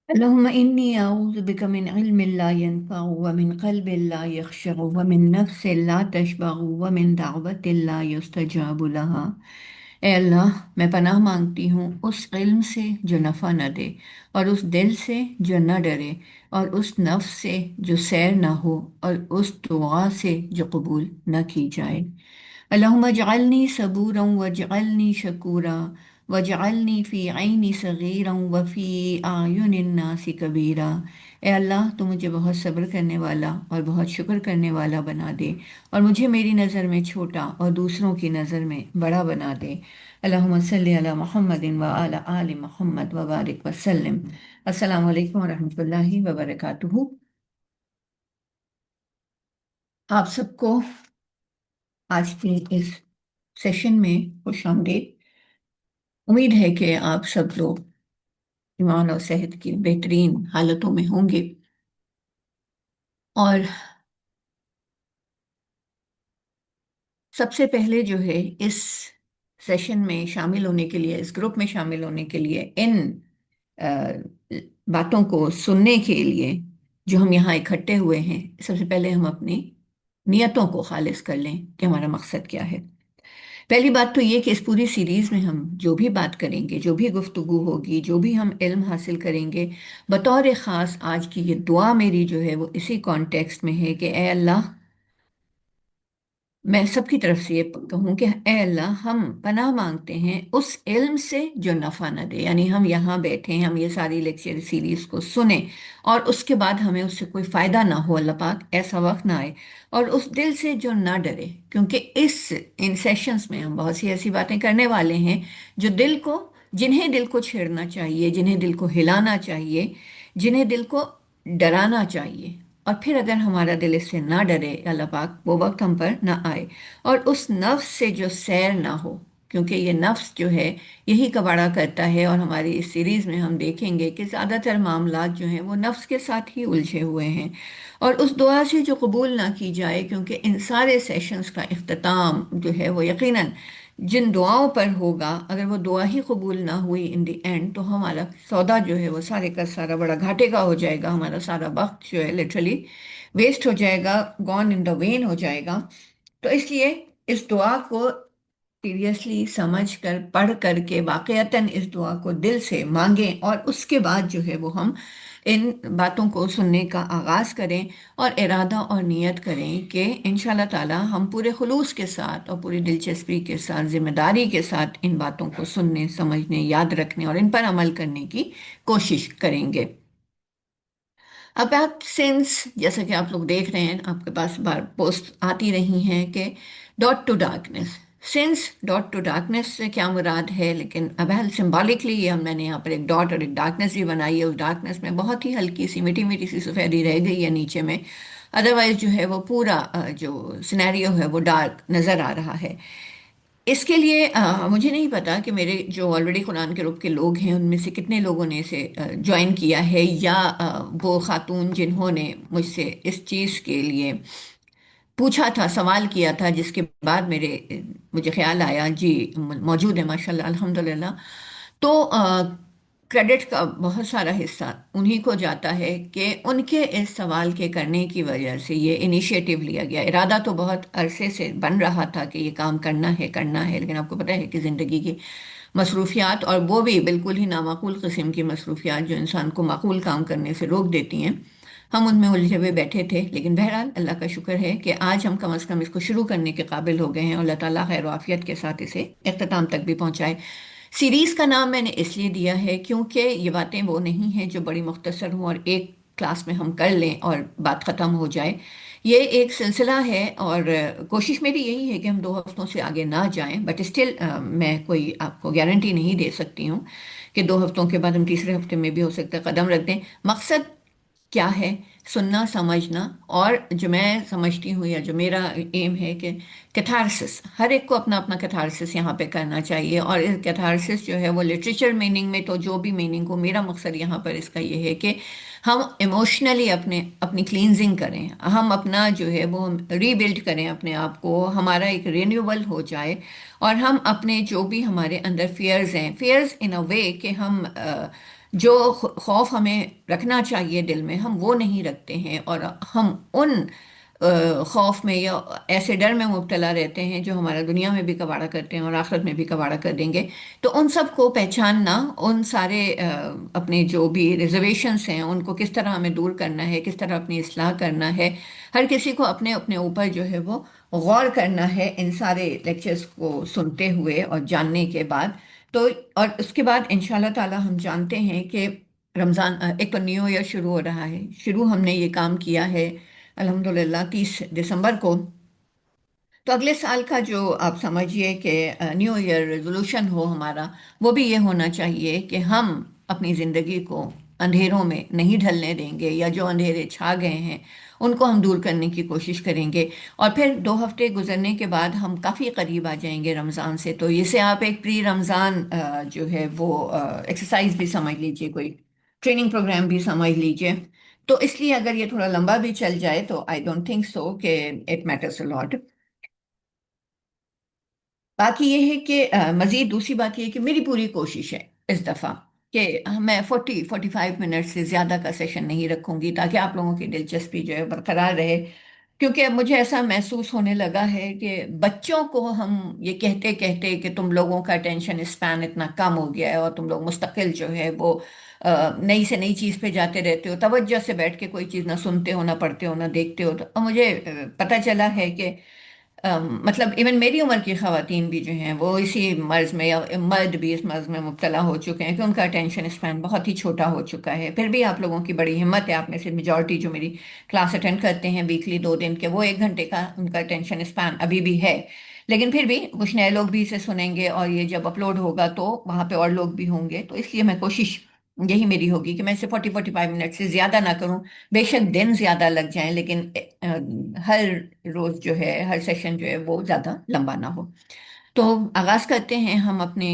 اللهم إني أعوذ بك من علم لا ينفع ومن قلب لا يخشع ومن نفس لا تشبع ومن دعوة لا يستجاب لها۔ اے اللہ، میں پناہ مانگتی ہوں اس علم سے جو نفع نہ دے، اور اس دل سے جو نہ ڈرے، اور اس نفس سے جو سیر نہ ہو، اور اس دعا سے جو قبول نہ کی جائے۔ اللهم اجعلني صبورا واجعلني شكورا واجعلني في عيني صغيرا وفي أعين الناس كبيرا۔ اے اللہ، تو مجھے بہت صبر کرنے والا اور بہت شکر کرنے والا بنا دے، اور مجھے میری نظر میں چھوٹا اور دوسروں کی نظر میں بڑا بنا دے۔ اللہم صلی علی محمد وعلی آل محمد وبارک وسلم۔ السلام علیکم ورحمۃ اللہ وبرکاتہ۔ آپ سب کو آج کے اس سیشن میں خوش آمدید۔ امید ہے کہ آپ سب لوگ ایمان اور صحت کی بہترین حالتوں میں ہوں گے، اور سب سے پہلے جو ہے اس سیشن میں شامل ہونے کے لیے، اس گروپ میں شامل ہونے کے لیے، ان آ، باتوں کو سننے کے لیے جو ہم یہاں اکٹھے ہوئے ہیں، سب سے پہلے ہم اپنی نیتوں کو خالص کر لیں کہ ہمارا مقصد کیا ہے۔ پہلی بات تو یہ کہ اس پوری سیریز میں ہم جو بھی بات کریں گے، جو بھی گفتگو ہوگی، جو بھی ہم علم حاصل کریں گے، بطور خاص آج کی یہ دعا میری جو ہے وہ اسی کانٹیکسٹ میں ہے کہ اے اللہ، میں سب کی طرف سے یہ کہوں کہ اے اللہ، ہم پناہ مانگتے ہیں اس علم سے جو نفع نہ دے، یعنی ہم یہاں بیٹھیں، ہم یہ ساری لیکچر سیریز کو سنیں، اور اس کے بعد ہمیں اس سے کوئی فائدہ نہ ہو، اللہ پاک ایسا وقت نہ آئے، اور اس دل سے جو نہ ڈرے، کیونکہ ان سیشنز میں ہم بہت سی ایسی باتیں کرنے والے ہیں جو جنہیں دل کو چھیڑنا چاہیے، جنہیں دل کو ہلانا چاہیے، جنہیں دل کو ڈرانا چاہیے، اور پھر اگر ہمارا دل اس سے نہ ڈرے، اللہ پاک وہ وقت ہم پر نہ آئے، اور اس نفس سے جو سیر نہ ہو، کیونکہ یہ نفس جو ہے یہی کباڑا کرتا ہے، اور ہماری اس سیریز میں ہم دیکھیں گے کہ زیادہ تر معاملات جو ہیں وہ نفس کے ساتھ ہی الجھے ہوئے ہیں، اور اس دعا سے جو قبول نہ کی جائے، کیونکہ ان سارے سیشنز کا اختتام جو ہے وہ یقیناً جن دعاؤں پر ہوگا، اگر وہ دعا ہی قبول نہ ہوئی ان دی اینڈ، تو ہمارا سودا جو ہے وہ سارے کا سارا بڑا گھاٹے کا ہو جائے گا، ہمارا سارا وقت جو ہے لٹرلی ویسٹ ہو جائے گا، گون ان دا وین ہو جائے گا۔ تو اس لیے اس دعا کو سیریسلی سمجھ کر، پڑھ کر کے، واقعتاً اس دعا کو دل سے مانگیں، اور اس کے بعد جو ہے وہ ہم ان باتوں کو سننے کا آغاز کریں، اور ارادہ اور نیت کریں کہ انشاءاللہ تعالی ہم پورے خلوص کے ساتھ اور پوری دلچسپی کے ساتھ، ذمہ داری کے ساتھ ان باتوں کو سننے، سمجھنے، یاد رکھنے اور ان پر عمل کرنے کی کوشش کریں گے۔ اب آپ سینس، جیسا کہ آپ لوگ دیکھ رہے ہیں، آپ کے پاس بار پوسٹ آتی رہی ہیں کہ dot two darkness, sense dot two darkness سے کیا مراد ہے، لیکن اب سمبولکلی یہ میں نے یہاں پر ایک ڈاٹ اور ایک ڈارکنیس بھی بنائی ہے، اس ڈارکنیس میں بہت ہی ہلکی سی میٹھی میٹھی سی سفیدی رہ گئی ہے نیچے میں، ادروائز جو ہے وہ پورا جو سینیریو ہے وہ ڈارک نظر آ رہا ہے۔ اس کے لیے مجھے نہیں پتا کہ میرے جو آلریڈی قرآن کے گروپ کے لوگ ہیں ان میں سے کتنے لوگوں نے اسے جوائن کیا ہے، یا وہ خاتون جنہوں نے مجھ سے اس چیز کے لیے پوچھا تھا، سوال کیا تھا، جس کے بعد مجھے خیال آیا جی موجود ہے ماشاءاللہ الحمدللہ۔ تو کریڈٹ کا بہت سارا حصہ انہی کو جاتا ہے کہ ان کے اس سوال کے کرنے کی وجہ سے یہ انیشیٹو لیا گیا۔ ارادہ تو بہت عرصے سے بن رہا تھا کہ یہ کام کرنا ہے، لیکن آپ کو پتہ ہے کہ زندگی کی مصروفیات، اور وہ بھی بالکل ہی نامعقول قسم کی مصروفیات جو انسان کو معقول کام کرنے سے روک دیتی ہیں، ہم ان میں الجھے ہوئے بیٹھے تھے، لیکن بہرحال اللہ کا شکر ہے کہ آج ہم کم از کم اس کو شروع کرنے کے قابل ہو گئے ہیں، اور اللہ تعالیٰ خیر و عافیت کے ساتھ اسے اختتام تک بھی پہنچائے۔ سیریز کا نام میں نے اس لیے دیا ہے کیونکہ یہ باتیں وہ نہیں ہیں جو بڑی مختصر ہوں اور ایک کلاس میں ہم کر لیں اور بات ختم ہو جائے۔ یہ ایک سلسلہ ہے، اور کوشش میری یہی ہے کہ ہم 2 ہفتوں سے آگے نہ جائیں، بٹ اسٹل میں کوئی آپ کو گارنٹی نہیں دے سکتی ہوں کہ 2 ہفتوں کے بعد ہم تیسرے ہفتے میں بھی ہو سکتا ہے قدم رکھ دیں۔ مقصد کیا ہے؟ سننا، سمجھنا، اور جو میں سمجھتی ہوں یا جو میرا ایم ہے کہ کیتھارسس، ہر ایک کو اپنا اپنا کیتھارسس یہاں پہ کرنا چاہیے، اور کیتھارسس جو ہے وہ لٹریچر میننگ میں تو جو بھی میننگ ہو، میرا مقصد یہاں پر اس کا یہ ہے کہ ہم ایموشنلی اپنی کلینزنگ کریں، ہم اپنا جو ہے وہ ری بلڈ کریں اپنے آپ کو، ہمارا ایک رینیوبل ہو جائے، اور ہم اپنے جو بھی ہمارے اندر فیئرز ہیں، فیئرز ان اے وے کہ ہم جو خوف ہمیں رکھنا چاہیے دل میں ہم وہ نہیں رکھتے ہیں، اور ہم ان خوف میں یا ایسے ڈر میں مبتلا رہتے ہیں جو ہمارا دنیا میں بھی کباڑہ کرتے ہیں اور آخرت میں بھی کباڑہ کر دیں گے۔ تو ان سب کو پہچاننا، ان سارے اپنے جو بھی ریزرویشنس ہیں ان کو کس طرح ہمیں دور کرنا ہے، کس طرح اپنی اصلاح کرنا ہے، ہر کسی کو اپنے اپنے اوپر جو ہے وہ غور کرنا ہے ان سارے لیکچرز کو سنتے ہوئے اور جاننے کے بعد۔ تو اور اس کے بعد انشاءاللہ تعالی ہم جانتے ہیں کہ رمضان، ایک تو نیو ایئر شروع ہو رہا ہے، شروع ہم نے یہ کام کیا ہے الحمدللہ 30 دسمبر کو۔ تو اگلے سال کا جو آپ سمجھیے کہ نیو ایئر ریزولوشن ہو ہمارا، وہ بھی یہ ہونا چاہیے کہ ہم اپنی زندگی کو اندھیروں میں نہیں ڈھلنے دیں گے، یا جو اندھیرے چھا گئے ہیں ان کو ہم دور کرنے کی کوشش کریں گے۔ اور پھر 2 ہفتے گزرنے کے بعد ہم کافی قریب آ جائیں گے رمضان سے، تو اسے آپ ایک پری رمضان جو ہے وہ ایکسرسائز بھی سمجھ لیجئے، کوئی ٹریننگ پروگرام بھی سمجھ لیجئے۔ تو اس لیے اگر یہ تھوڑا لمبا بھی چل جائے تو آئی ڈونٹ تھنک سو کہ اٹ میٹرس اے لاٹ۔ باقی یہ ہے کہ مزید دوسری بات یہ ہے کہ میری پوری کوشش ہے اس دفعہ کہ میں 45 منٹ سے زیادہ کا سیشن نہیں رکھوں گی، تاکہ آپ لوگوں کی دلچسپی جو ہے برقرار رہے۔ کیونکہ اب مجھے ایسا محسوس ہونے لگا ہے کہ بچوں کو ہم یہ کہتے کہتے کہ تم لوگوں کا اٹینشن اسپین اتنا کم ہو گیا ہے اور تم لوگ مستقل جو ہے وہ نئی سے نئی چیز پہ جاتے رہتے ہو، توجہ سے بیٹھ کے کوئی چیز نہ سنتے ہو، نہ پڑھتے ہو، نہ دیکھتے ہو۔ تو اب مجھے پتہ چلا ہے کہ مطلب ایون میری عمر کی خواتین بھی جو ہیں وہ اسی مرض میں، یا مرد بھی اس مرض میں مبتلا ہو چکے ہیں کہ ان کا اٹینشن اسپین بہت ہی چھوٹا ہو چکا ہے۔ پھر بھی آپ لوگوں کی بڑی ہمت ہے، آپ میں سے میجورٹی جو میری کلاس اٹینڈ کرتے ہیں ویکلی 2 دن کے، وہ 1 گھنٹے کا ان کا اٹینشن اسپین ابھی بھی ہے۔ لیکن پھر بھی کچھ نئے لوگ بھی اسے سنیں گے، اور یہ جب اپلوڈ ہوگا تو وہاں پہ اور لوگ بھی ہوں گے، تو اس لیے میں کوشش یہی میری ہوگی کہ میں اسے 45 منٹ سے زیادہ نہ کروں۔ بے شک دن زیادہ لگ جائیں، لیکن ہر روز جو ہے، ہر سیشن جو ہے وہ زیادہ لمبا نہ ہو۔ تو آغاز کرتے ہیں ہم اپنے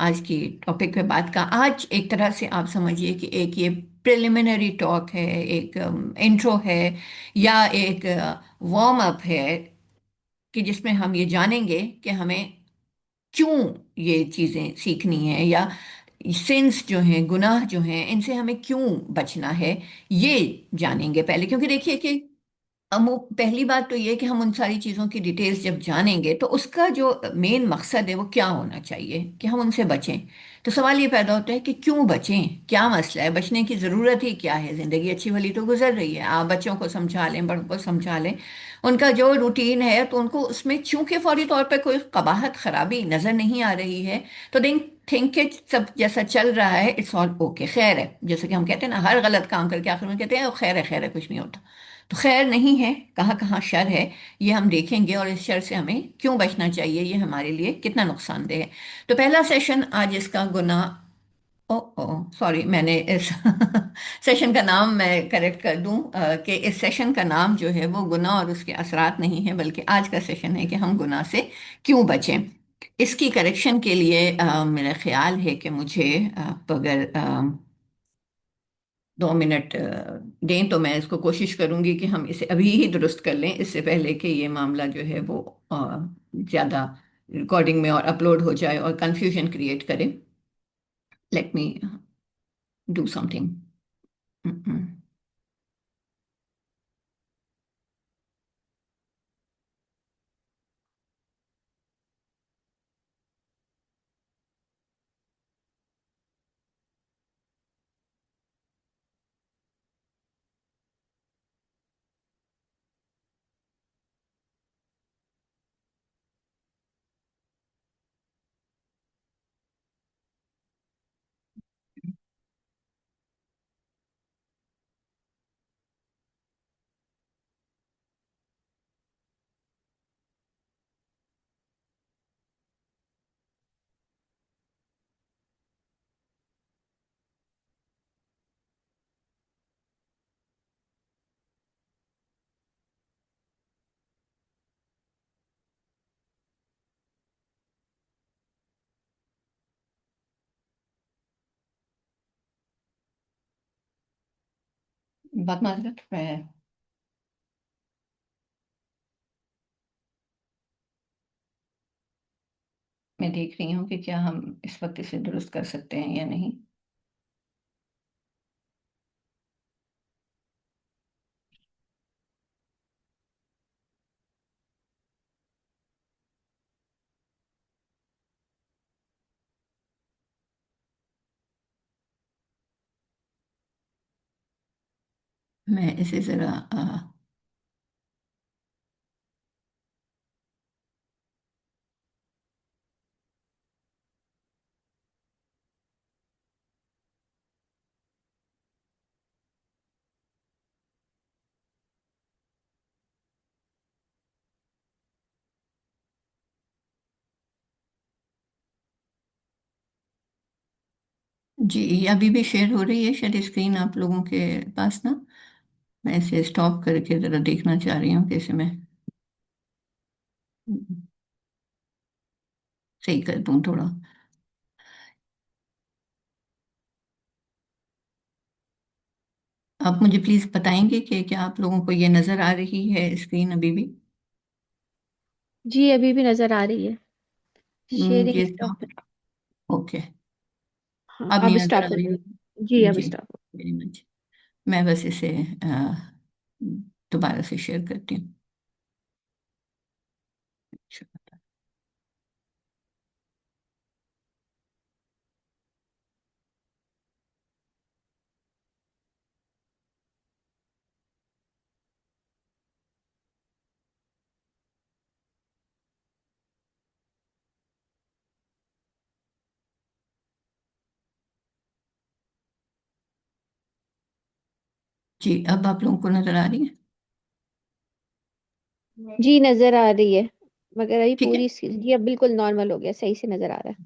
آج کی ٹاپک پہ بات کا۔ آج ایک طرح سے آپ سمجھیے کہ ایک یہ پریلیمنری ٹاک ہے، ایک انٹرو ہے، یا ایک وارم اپ ہے، کہ جس میں ہم یہ جانیں گے کہ ہمیں کیوں یہ چیزیں سیکھنی ہیں، یا سنس جو ہیں، گناہ جو ہیں، ان سے ہمیں کیوں بچنا ہے، یہ جانیں گے پہلے۔ کیونکہ دیکھیے کہ پہلی بات تو یہ کہ ہم ان ساری چیزوں کی ڈیٹیلز جب جانیں گے تو اس کا جو مین مقصد ہے وہ کیا ہونا چاہیے کہ ہم ان سے بچیں۔ تو سوال یہ پیدا ہوتا ہے کہ کیوں بچیں، کیا مسئلہ ہے، بچنے کی ضرورت ہی کیا ہے، زندگی اچھی بھلی تو گزر رہی ہے، آپ بچوں کو سمجھا لیں، بڑوں کو سمجھا لیں، ان کا جو روٹین ہے تو ان کو اس میں چونکہ فوری طور پہ کوئی قباحت خرابی نظر نہیں آ رہی ہے، تو دین تھنک اٹ، سب جیسا چل رہا ہے اٹس آل اوکے، خیر ہے۔ جیسے کہ ہم کہتے ہیں نا، ہر غلط کام کر کے آخر میں کہتے ہیں خیر ہے، خیر ہے، کچھ نہیں ہوتا۔ تو خیر نہیں ہے، کہاں کہاں شر ہے، یہ ہم دیکھیں گے، اور اس شر سے ہمیں کیوں بچنا چاہیے، یہ ہمارے لیے کتنا نقصان دہ ہے۔ تو پہلا سیشن آج اس کا گناہ، او او سوری، میں نے اس سیشن کا نام میں کریکٹ کر دوں، کہ اس سیشن کا نام جو ہے وہ گناہ اور اس کے اثرات نہیں ہے، بلکہ آج کا سیشن ہے کہ ہم گناہ سے کیوں بچیں۔ اس کی کریکشن کے لیے میرا خیال ہے کہ مجھے آپ اگر 2 منٹ دیں تو میں اس کو کوشش کروں گی کہ ہم اسے ابھی ہی درست کر لیں، اس سے پہلے کہ یہ معاملہ جو ہے وہ زیادہ ریکارڈنگ میں اور اپلوڈ ہو جائے اور کنفیوژن کریٹ کرے۔ Let me do some thing. بات معذرت، میں دیکھ رہی ہوں کہ کیا ہم اس وقت اسے درست کر سکتے ہیں یا نہیں۔ मैं इसे ज़रा जी, ये अभी भी शेयर हो रही है शायद स्क्रीन आप लोगों के पास ना। मैं इसे स्टॉप करके ज़रा देखना चाह रही हूँ कैसे मैं सही कर दूँ थोड़ा। आप मुझे प्लीज़ बताएंगे कि क्या आप लोगों को ये नज़र आ रही है स्क्रीन अभी भी? जी अभी भी नजर आ रही है। शेयरिंग ये स्टॉप। स्टॉप। ओके। हाँ अब अब नहीं नज़र स्टॉप आ हो रही गई। जी है? अब जी, स्टॉप। Very much. मैं बस इसे दोबारा से शेयर करती हूँ। जी, अब आप लोगों को नज़र आ रही है? जी नजर आ रही है, मगर अभी ठीक है। पूरी जी अब बिल्कुल नॉर्मल हो गया, सही से नजर आ रहा है।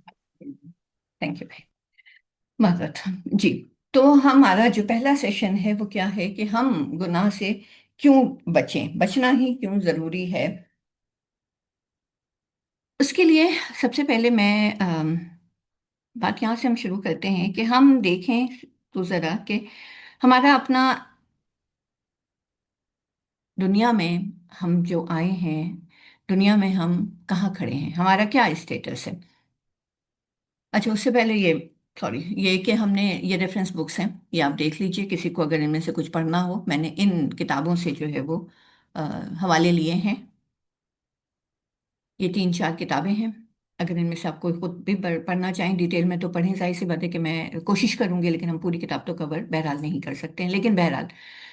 थैंक यू भाई। माजरत। जी। तो हमारा जो पहला सेशन है वो क्या है कि हम गुनाह से क्यों बचें, बचना ही क्यों ज़रूरी है। उसके लिए सबसे पहले मैं बात यहाँ से हम शुरू करते हैं कि हम देखें तो ज़रा कि हमारा अपना दुनिया में हम जो आए हैं, दुनिया में हम कहाँ खड़े हैं, हमारा क्या स्टेटस है। अच्छा, उससे पहले ये सॉरी, ये कि हमने ये रेफरेंस बुक्स हैं, ये आप देख लीजिए, किसी को अगर इनमें से कुछ पढ़ना हो, मैंने इन किताबों से जो है वो अ, हवाले लिए हैं। ये 3-4 किताबें हैं। अगर इनमें से आपको खुद भी पढ़ना चाहें डिटेल में तो पढ़ें, जाहिर सी बात है कि मैं कोशिश करूंगी, लेकिन हम पूरी किताब तो कवर बहरहाल नहीं कर सकते हैं। लेकिन बहरहाल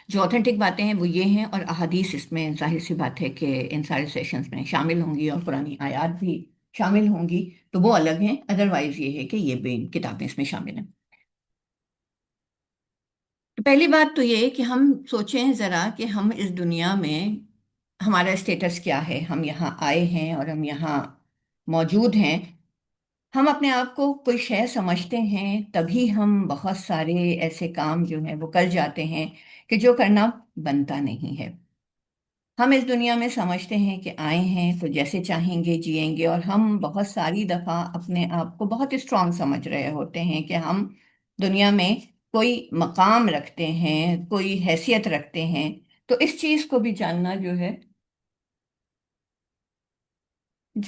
जो ऑथेंटिक बातें हैं वो ये हैं, और अहादीस इसमें जाहिर सी बात है कि इन सारे सेशंस में शामिल होंगी और पुरानी आयात भी शामिल होंगी, तो वो अलग हैं। अदरवाइज ये है कि ये भी किताबें इसमें शामिल हैं। तो पहली बात तो ये है कि हम सोचें ज़रा कि हम इस दुनिया में हमारा स्टेटस क्या है। हम यहाँ आए हैं और हम यहाँ मौजूद हैं। हम अपने आप को कोई शय समझते हैं, तभी हम बहुत सारे ऐसे काम जो हैं वो कर जाते हैं कि जो करना बनता नहीं है। हम इस दुनिया में समझते हैं कि आए हैं तो जैसे चाहेंगे जिएंगे, और हम बहुत सारी दफ़ा अपने आप को बहुत स्ट्रांग समझ रहे होते हैं कि हम दुनिया में कोई मकाम रखते हैं, कोई हैसियत रखते हैं। तो इस चीज़ को भी जानना जो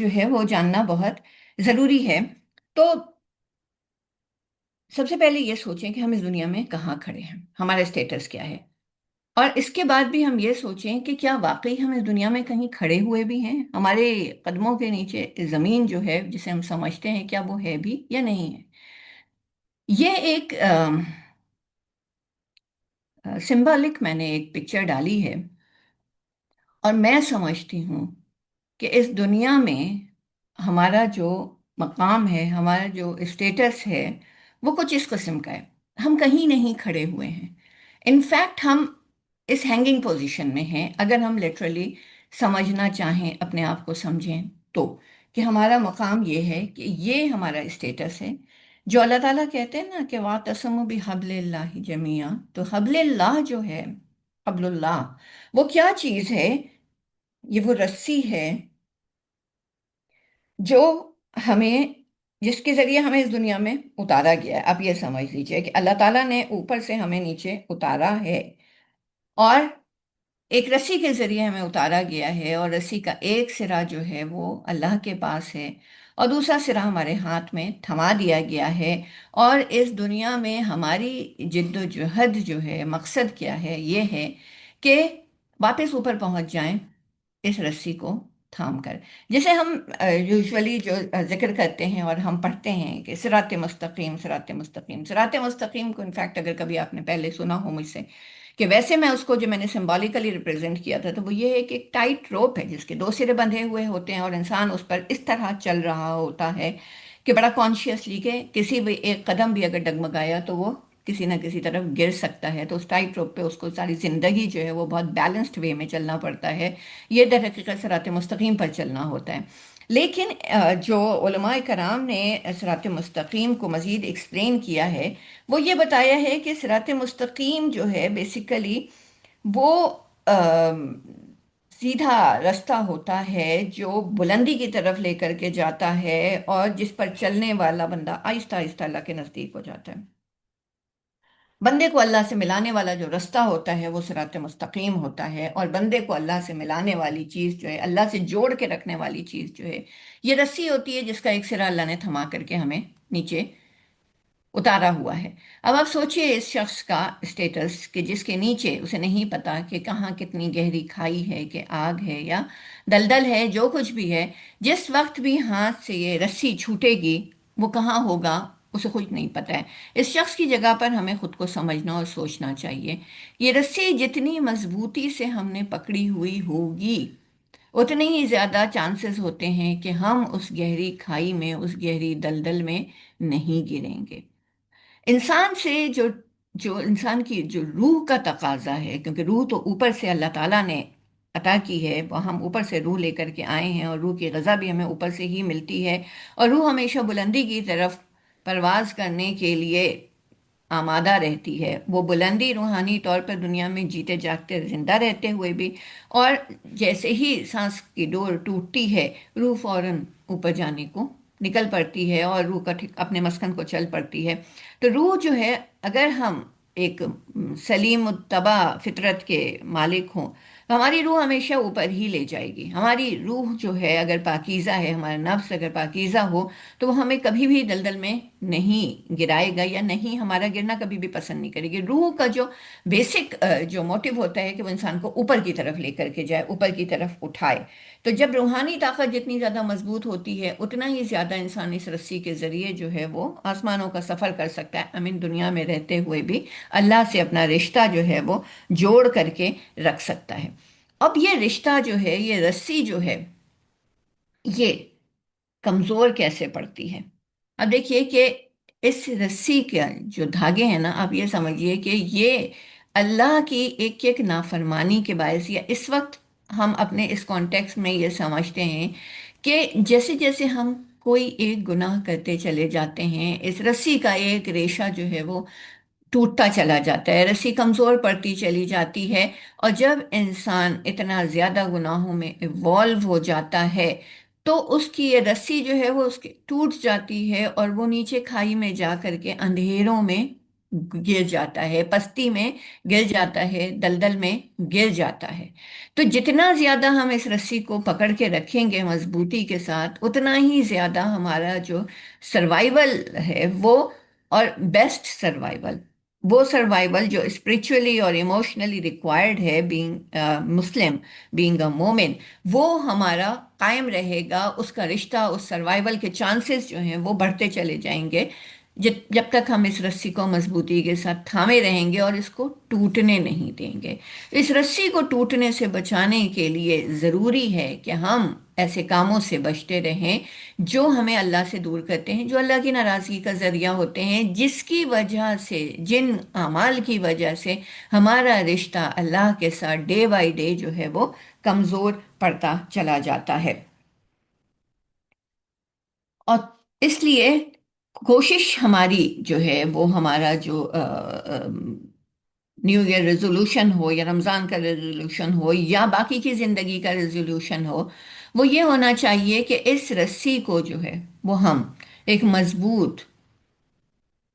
है वो जानना बहुत ज़रूरी है। तो सबसे पहले ये सोचें कि हम इस दुनिया में कहाँ खड़े हैं, हमारा स्टेटस क्या है। और इसके बाद भी हम ये सोचें कि क्या वाकई हम इस दुनिया में कहीं खड़े हुए भी हैं, हमारे कदमों के नीचे ज़मीन जो है जिसे हम समझते हैं, क्या वो है भी या नहीं है। ये एक सिंबॉलिक मैंने एक पिक्चर डाली है, और मैं समझती हूँ कि इस दुनिया में हमारा जो मकाम है, हमारा जो स्टेटस है, वो कुछ इस किस्म का है। हम कहीं नहीं खड़े हुए हैं। इनफैक्ट हम इस हैंगिंग पोजीशन में हैं, अगर हम लिटरली समझना चाहें, अपने आप को समझें तो, कि हमारा मकाम ये है कि ये हमारा स्टेटस है। जो अल्लाह ताला कहते हैं ना कि वातसमु बिहब्लिल्लाहि जमीआ, तो हब्लिल्लाह जो है, हब्लुल्लाह, वो क्या चीज़ है? ये वो रस्सी है जो हमें, जिसके जरिए हमें इस दुनिया में उतारा गया है। आप ये समझ लीजिए कि अल्लाह ताला ने ऊपर से हमें नीचे उतारा है, और एक रस्सी के जरिए हमें उतारा गया है, और रस्सी का एक सिरा जो है वो अल्लाह के पास है, और दूसरा सिरा हमारे हाथ में थमा दिया गया है। और इस दुनिया में हमारी जिद्दोजहद जो है, मकसद क्या है? ये है कि वापस ऊपर पहुंच जाएं इस रस्सी को थाम कर। जैसे हम यूजुअली जो जिक्र करते हैं और हम पढ़ते हैं कि सिरात मुस्तकीम, सिरात मुस्तकीम, सिरात मुस्तकीम को इनफैक्ट अगर कभी आपने पहले सुना हो मुझसे, कि वैसे मैं उसको जो मैंने सिंबॉलिकली रिप्रेजेंट किया था, तो वो ये है कि एक टाइट रोप है जिसके दो सिरे बंधे हुए होते हैं, और इंसान उस पर इस तरह चल रहा होता है कि बड़ा कॉन्शियसली, के किसी भी एक कदम भी अगर डगमगाया तो वो किसी ना किसी तरफ गिर सकता है। तो उस टाइट रोप पे उसको सारी जिंदगी जो है वो बहुत बैलेंस्ड वे में चलना पड़ता है। ये दर हकीकत सिरात मुस्तकीम पर चलना होता है। लेकिन जो उलमाए कराम ने सिरात मुस्तकीम को मज़ीद एक्सप्लेन किया है, वो ये बताया है कि सिरात मुस्तकीम जो है बेसिकली वो सीधा रास्ता होता है जो बुलंदी की तरफ लेकर के जाता है, और जिस पर चलने वाला बंदा आहिस्ता आहिस्ता अल्लाह के नज़दीक हो जाता है। बंदे को अल्लाह से मिलाने वाला जो रास्ता होता है वो सिरात मुस्तकीम होता है, और बंदे को अल्लाह से मिलाने वाली चीज़ जो है, अल्लाह से जोड़ के रखने वाली चीज़ जो है, ये रस्सी होती है जिसका एक सिरा अल्लाह ने थमा करके हमें नीचे उतारा हुआ है। अब आप सोचिए इस शख्स का स्टेटस, कि जिसके नीचे उसे नहीं पता कि कहाँ कितनी गहरी खाई है, कि आग है या दलदल है, जो कुछ भी है, जिस वक्त भी हाथ से ये रस्सी छूटेगी वो कहाँ होगा उसे खुद नहीं पता है। इस शख्स की जगह पर हमें खुद को समझना और सोचना चाहिए। ये रस्सी जितनी मजबूती से हमने पकड़ी हुई होगी, उतने ही ज़्यादा चांसेस होते हैं कि हम उस गहरी खाई में, उस गहरी दलदल में नहीं गिरेंगे। इंसान से जो जो इंसान की जो रूह का तकाजा है, क्योंकि रूह तो ऊपर से अल्लाह ताला ने अता की है, वो हम ऊपर से रूह लेकर के आए हैं, और रूह की ग़ज़ा भी हमें ऊपर से ही मिलती है। और रूह हमेशा बुलंदी की तरफ परवाज करने के लिए आमादा रहती है। वो बुलंदी रूहानी तौर पर दुनिया में जीते जागते जिंदा रहते हुए भी, और जैसे ही सांस की डोर टूटती है, रूह फौरन ऊपर जाने को निकल पड़ती है, और रूह का ठीक अपने मस्कन को चल पड़ती है। तो रूह जो है, अगर हम एक सलीम तबा फितरत के मालिक हों, तो हमारी रूह हमेशा ऊपर ही ले जाएगी। हमारी रूह जो है अगर पाकीज़ा है, हमारा नफ्स अगर पाकीज़ा हो, तो वो हमें कभी भी दलदल में नहीं गिराएगा, या नहीं, हमारा गिरना कभी भी पसंद नहीं करेगी। रूह का जो बेसिक जो मोटिव होता है कि वो इंसान को ऊपर की तरफ लेकर के जाए, ऊपर की तरफ उठाए। तो जब रूहानी ताकत जितनी ज़्यादा मजबूत होती है, उतना ही ज़्यादा इंसान इस रस्सी के ज़रिए जो है वो आसमानों का सफ़र कर सकता है, अमीन दुनिया में रहते हुए भी अल्लाह से अपना रिश्ता जो है वो जोड़ करके रख सकता है। अब ये रिश्ता जो है, ये रस्सी जो है, ये कमजोर कैसे पड़ती है। अब देखिए कि इस रस्सी के जो धागे हैं ना, आप ये समझिए कि ये अल्लाह की एक एक नाफरमानी के बायस, या इस वक्त हम अपने इस कॉन्टेक्स्ट में ये समझते हैं कि जैसे जैसे हम कोई एक गुनाह करते चले जाते हैं, इस रस्सी का एक रेशा जो है वो टूटता चला जाता है, रस्सी कमजोर पड़ती चली जाती है। और जब इंसान इतना ज्यादा गुनाहों में इवॉल्व हो जाता है, तो उसकी ये रस्सी जो है वो उसकी टूट जाती है, और वो नीचे खाई में जा करके अंधेरों में गिर जाता है, पस्ती में गिर जाता है, दलदल में गिर जाता है। तो जितना ज्यादा हम इस रस्सी को पकड़ के रखेंगे मजबूती के साथ, उतना ही ज्यादा हमारा जो सर्वाइवल है वो, और बेस्ट सर्वाइवल, वो सर्वाइवल जो स्पिरिचुअली और इमोशनली रिक्वायर्ड है, बीइंग मुस्लिम, बीइंग अ मोमिन, वो हमारा कायम रहेगा। उसका रिश्ता, उस सर्वाइवल के चांसेस जो हैं वो बढ़ते चले जाएंगे, जब जब तक हम इस रस्सी को मजबूती के साथ थामे रहेंगे और इसको टूटने नहीं देंगे। इस रस्सी को टूटने से बचाने के लिए ज़रूरी है कि हम ऐसे कामों से बचते रहें जो हमें अल्लाह से दूर करते हैं, जो अल्लाह की नाराज़गी का ज़रिया होते हैं, जिसकी वजह से, जिन अमाल की वजह से हमारा रिश्ता अल्लाह के साथ डे बाय डे जो है वो कमज़ोर पड़ता चला जाता है। और इसलिए कोशिश हमारी जो है वो, हमारा जो न्यू ईयर रेजोल्यूशन हो, या रमज़ान का रेजोल्यूशन हो, या बाकी की ज़िंदगी का रेजोल्यूशन हो, वो ये होना चाहिए कि इस रस्सी को जो है वो हम एक मजबूत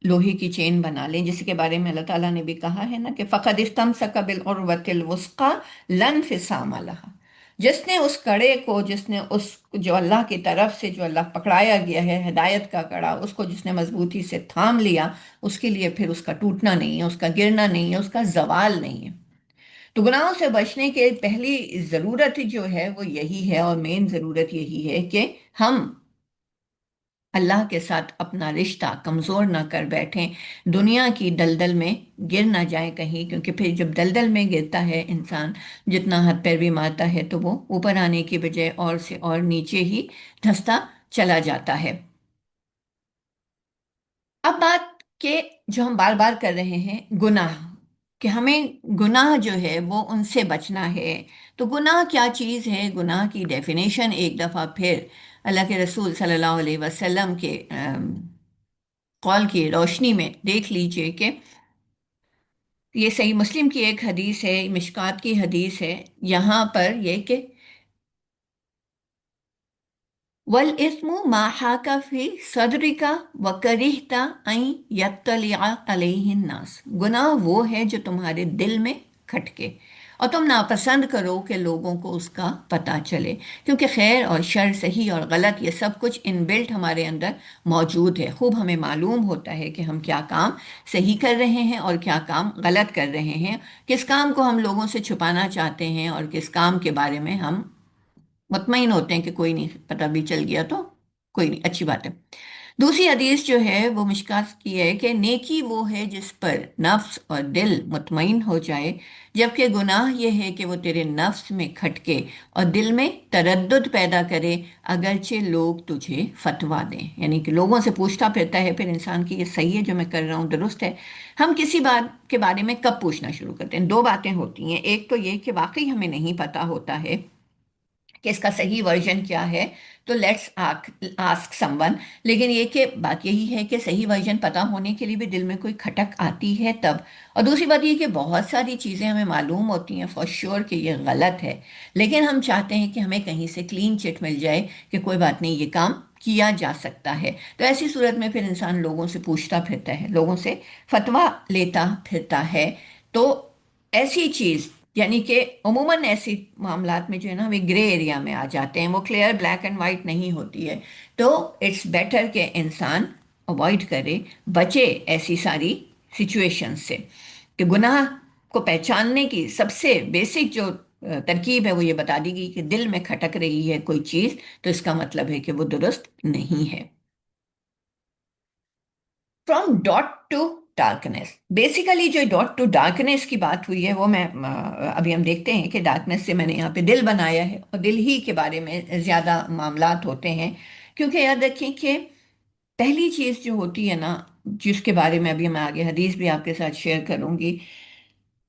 लोहे की चेन बना लें, जिसके बारे में अल्लाह ताला ने भी कहा है ना कि फ़क़द इस्तमसक बिल उर्वतिल वुस्क़ा लन फ़िसाम लहा। जिसने उस कड़े को, जिसने उस जो अल्लाह की तरफ से जो अल्लाह पकड़ाया गया है, हिदायत का कड़ा, उसको जिसने मजबूती से थाम लिया, उसके लिए फिर उसका टूटना नहीं है, उसका गिरना नहीं है, उसका जवाल नहीं है। तो गुनाहों से बचने के पहली ज़रूरत जो है वो यही है, और मेन ज़रूरत यही है कि हम अल्लाह के साथ अपना रिश्ता कमज़ोर ना कर बैठें, दुनिया की दलदल में गिर ना जाए कहीं, क्योंकि फिर जब दलदल में गिरता है इंसान, जितना हाथ पैर भी मारता है तो वो ऊपर आने की बजाय और से और नीचे ही धंसता चला जाता है। अब बात के जो हम बार बार कर रहे हैं, गुनाह, कि हमें गुनाह जो है वो उनसे बचना है। तो गुनाह क्या चीज़ है, गुनाह की डेफिनेशन एक दफ़ा फिर अल्लाह के रसूल सल्लल्लाहु अलैहि वसल्लम के कौल की रोशनी में देख लीजिए कि ये सही मुस्लिम की एक हदीस है, मिशकात की हदीस है। यहाँ पर ये कि वल इस्मु मा हाका फी सदरिका व करिहता अन यत्तलिआ अलैहि नास। गुनाह वो है जो तुम्हारे दिल में खटके और तुम नापसंद करो कि लोगों को उसका पता चले, क्योंकि खैर और शर, सही और गलत, ये सब कुछ इनबिल्ट हमारे अंदर मौजूद है। खूब हमें मालूम होता है कि हम क्या काम सही कर रहे हैं और क्या काम गलत कर रहे हैं, किस काम को हम लोगों से छुपाना चाहते हैं और किस काम के बारे में हम मुतमईन होते हैं कि कोई नहीं, पता भी चल गया तो कोई नहीं, अच्छी बात है। दूसरी हदीस जो है वो मिशकात की है कि नेकी वो है जिस पर नफ्स और दिल मुतमईन हो जाए, जबकि गुनाह ये है कि वो तेरे नफ्स में खटके और दिल में तरद्दुद पैदा करे, अगरचे लोग तुझे फतवा दें। यानी कि लोगों से पूछता फिरता है फिर इंसान की, ये सही है जो मैं कर रहा हूँ, दुरुस्त है। हम किसी बात के बारे में कब पूछना शुरू करते हैं, दो बातें होती हैं। एक तो ये कि वाकई हमें नहीं पता होता है कि इसका सही वर्जन क्या है, तो लेट्स आस्क समवन। लेकिन ये कि बात यही है कि सही वर्जन पता होने के लिए भी दिल में कोई खटक आती है तब। और दूसरी बात ये कि बहुत सारी चीज़ें हमें मालूम होती हैं फॉर श्योर कि ये गलत है, लेकिन हम चाहते हैं कि हमें कहीं से क्लीन चिट मिल जाए कि कोई बात नहीं, ये काम किया जा सकता है। तो ऐसी सूरत में फिर इंसान लोगों से पूछता फिरता है, लोगों से फतवा लेता फिरता है। तो ऐसी चीज़, यानी कि अमूमन ऐसी मामलात में जो है ना, वे ग्रे एरिया में आ जाते हैं, वो क्लियर ब्लैक एंड वाइट नहीं होती है। तो इट्स बेटर कि इंसान अवॉइड करे, बचे ऐसी सारी सिचुएशंस से। कि गुनाह को पहचानने की सबसे बेसिक जो तरकीब है वो ये बता दी गई कि दिल में खटक रही है कोई चीज़, तो इसका मतलब है कि वो दुरुस्त नहीं है। From dot to darkness, basically जो डॉट टू डार्कनेस की बात हुई है वो मैं अभी हम देखते हैं कि डार्कनेस से मैंने यहाँ पे दिल बनाया है, और दिल ही के बारे में ज़्यादा मामलात होते हैं। क्योंकि याद रखें कि पहली चीज़ जो होती है ना, जिसके बारे में अभी मैं आगे हदीस भी आपके साथ शेयर करूंगी,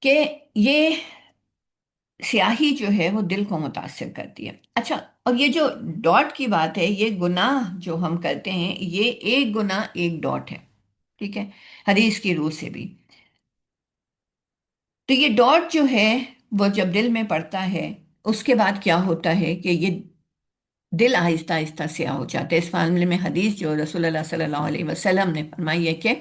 कि ये स्याही जो है वो दिल को मुतासिर करती है। अच्छा, और ये जो डॉट की बात है, ये गुनाह जो हम करते हैं, ये एक गुनाह एक डॉट है, ठीक है, हदीस की रूह से भी। तो ये डॉट जो है वो जब दिल में पड़ता है, उसके बाद क्या होता है कि ये दिल आहिस्ता आहिस्ता स्याह हो जाता है। इस मामले में हदीस जो रसूलुल्लाह सल्लल्लाहु अलैहि वसल्लम ने फरमाई है कि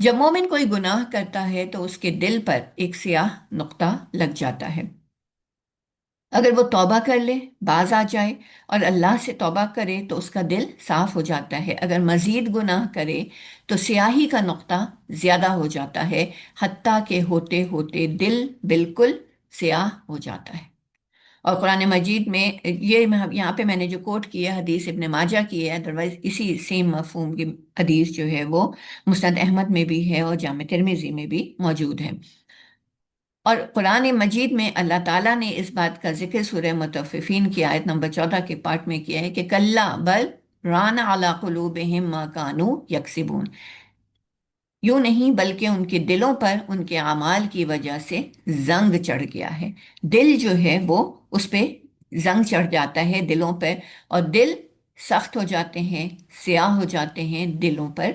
जब मोमिन कोई गुनाह करता है तो उसके दिल पर एक स्याह नुक्ता लग जाता है। अगर वो तौबा कर ले, बाज आ जाए और अल्लाह से तौबा करे तो उसका दिल साफ हो जाता है। अगर मजीद गुनाह करे तो स्याही का नुक्ता ज्यादा हो जाता है, हत्ता के होते होते दिल बिल्कुल स्याह हो जाता है। और कुरान मजीद में ये यहाँ पे मैंने जो कोट किया हदीस इब्ने माजा की है, अदरवाइज इसी सेम मफहूम की हदीस जो है वो मुस्नद अहमद में भी है और जामे तिरमिजी में भी मौजूद है। और कुरान मजीद में अल्लाह ताला ने इस बात का जिक्र सूरह मुतफ्फिफीन की आयत नंबर 14 के पार्ट में किया है कि कल्ला बल रान अला कुलूबिहिम मा कानू यक्सिबून। यूं नहीं बल्कि उनके दिलों पर उनके अमाल की वजह से जंग चढ़ गया है। दिल जो है वो उस पे जंग चढ़ जाता है दिलों पर, और दिल सख्त हो जाते हैं, स्याह हो जाते हैं, दिलों पर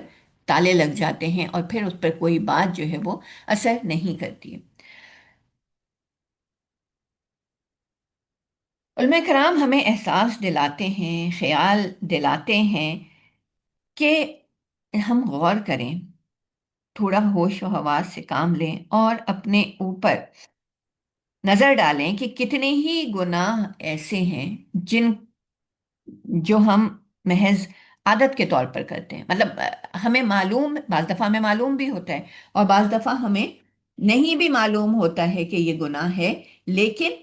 ताले लग जाते हैं और फिर उस पर कोई बात जो है वो असर नहीं करती है। उलमा कराम हमें एहसास दिलाते हैं, ख्याल दिलाते हैं कि हम गौर करें, थोड़ा होश व हवास से काम लें और अपने ऊपर नजर डालें कि कितने ही गुनाह ऐसे हैं जिन जो हम महज आदत के तौर पर करते हैं। मतलब हमें मालूम, बाज दफा हमें मालूम भी होता है और बाज दफा हमें नहीं भी मालूम होता है कि ये गुनाह है, लेकिन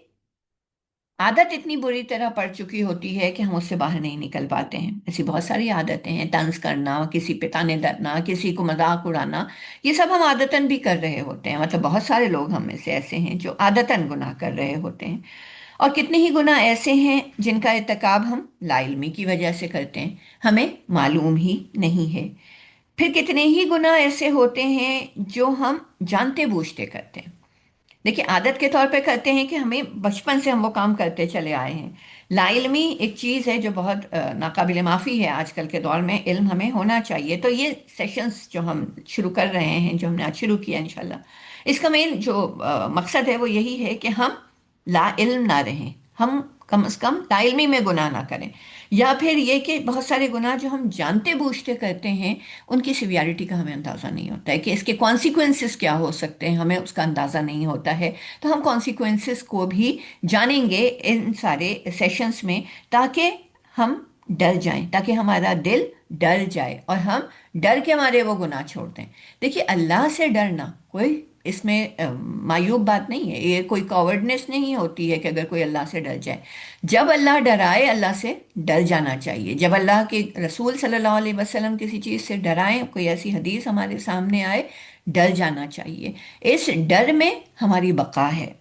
आदत इतनी बुरी तरह पड़ चुकी होती है कि हम उससे बाहर नहीं निकल पाते हैं। ऐसी बहुत सारी आदतें हैं, तंज करना, किसी पे ताने डरना, किसी को मजाक उड़ाना, ये सब हम आदतन भी कर रहे होते हैं। मतलब बहुत सारे लोग हम में से ऐसे हैं जो आदतन गुनाह कर रहे होते हैं। और कितने ही गुनाह ऐसे हैं जिनका इर्तिकाब हम लाइल्मी की वजह से करते हैं, हमें मालूम ही नहीं है। फिर कितने ही गुनाह ऐसे होते हैं जो हम जानते बूझते करते हैं। देखिए, आदत के तौर पे करते हैं कि हमें बचपन से हम वो काम करते चले आए हैं। लाइल्मी एक चीज़ है जो बहुत नाकाबिल माफ़ी है आजकल के दौर में। इल्म हमें होना चाहिए। तो ये सेशंस जो हम शुरू कर रहे हैं, जो हमने आज शुरू किया इंशाल्लाह, इसका मेन जो मकसद है वो यही है कि हम ला इल्म ना रहें, हम कम से कम लाइल्मी में गुनाह ना करें। या फिर ये कि बहुत सारे गुनाह जो हम जानते बूझते करते हैं, उनकी सिवियरिटी का हमें अंदाज़ा नहीं होता है कि इसके कॉन्सिक्वेंसेस क्या हो सकते हैं, हमें उसका अंदाज़ा नहीं होता है। तो हम कॉन्सिक्वेंसेस को भी जानेंगे इन सारे सेशंस में, ताकि हम डर जाएं, ताकि हमारा दिल डर जाए और हम डर के मारे वो गुनाह छोड़ दें। देखिए, अल्लाह से डरना कोई इसमें मायूब बात नहीं है, ये कोई कॉवर्डनेस नहीं होती है कि अगर कोई अल्लाह से डर जाए। जब अल्लाह डराए, अल्लाह से डर जाना चाहिए। जब अल्लाह के रसूल सल्लल्लाहु अलैहि वसल्लम किसी चीज़ से डराएं, कोई ऐसी हदीस हमारे सामने आए, डर जाना चाहिए। इस डर में हमारी बका है।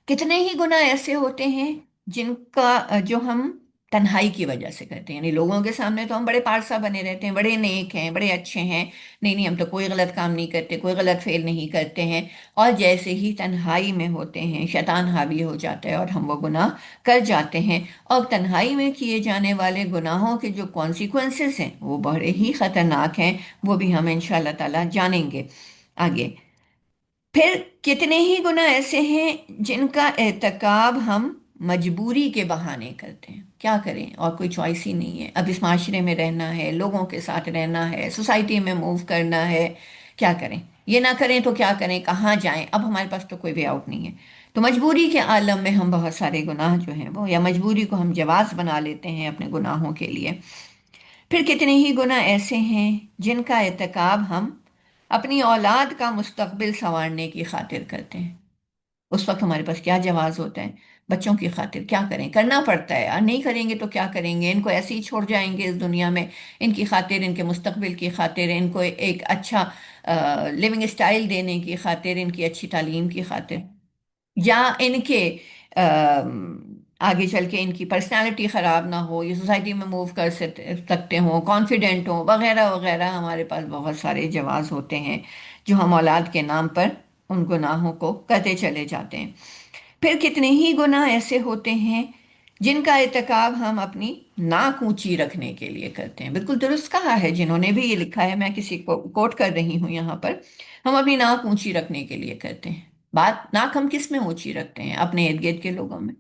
कितने ही गुनाह ऐसे होते हैं जिनका जो हम तन्हाई की वजह से करते हैं। यानी लोगों के सामने तो हम बड़े पारसा बने रहते हैं, बड़े नेक हैं, बड़े अच्छे हैं, नहीं नहीं हम तो कोई गलत काम नहीं करते, कोई गलत फेल नहीं करते हैं। और जैसे ही तन्हाई में होते हैं, शैतान हावी हो जाता है और हम वो गुनाह कर जाते हैं। और तन्हाई में किए जाने वाले गुनाहों के जो कॉन्सिक्वेंसेस हैं वो बड़े ही खतरनाक हैं। वो भी हम इंशाअल्लाह ताला जानेंगे आगे। फिर कितने ही गुनाह ऐसे हैं जिनका इर्तिकाब हम मजबूरी के बहाने करते हैं। क्या करें, और कोई चॉइस ही नहीं है। अब इस माशरे में रहना है, लोगों के साथ रहना है, सोसाइटी में मूव करना है, क्या करें, ये ना करें तो क्या करें, कहाँ जाएं, अब हमारे पास तो कोई वे आउट नहीं है। तो मजबूरी के आलम में हम बहुत सारे गुनाह जो हैं वो, या मजबूरी को हम जवाज बना लेते हैं अपने गुनाहों के लिए। फिर कितने ही गुनाह ऐसे हैं जिनका इर्तिकाब हम अपनी औलाद का मुस्तकबिल संवारने की खातिर करते हैं। उस वक्त हमारे पास क्या जवाब होता है, बच्चों की खातिर क्या करें, करना पड़ता है। और नहीं करेंगे तो क्या करेंगे, इनको ऐसे ही छोड़ जाएंगे इस दुनिया में, इनकी खातिर, इनके मुस्तकबिल की खातिर, इनको एक अच्छा लिविंग स्टाइल देने की खातिर, इनकी अच्छी तालीम की खातिर, या इनके आगे चल के इनकी पर्सनालिटी ख़राब ना हो, ये सोसाइटी में मूव कर सकते हो, कॉन्फिडेंट हो, वगैरह वगैरह। हमारे पास बहुत सारे जवाब होते हैं जो हम औलाद के नाम पर उन गुनाहों को करते चले जाते हैं। फिर कितने ही गुनाह ऐसे होते हैं जिनका इर्तिकाब हम अपनी नाक ऊंची रखने के लिए करते हैं। बिल्कुल दुरुस्त कहा है जिन्होंने भी ये लिखा है, मैं किसी को कोट कर रही हूँ यहाँ पर। हम अपनी नाक ऊंची रखने के लिए करते हैं। बात नाक हम किस में ऊंची रखते हैं, अपने इर्द गिर्द के लोगों में।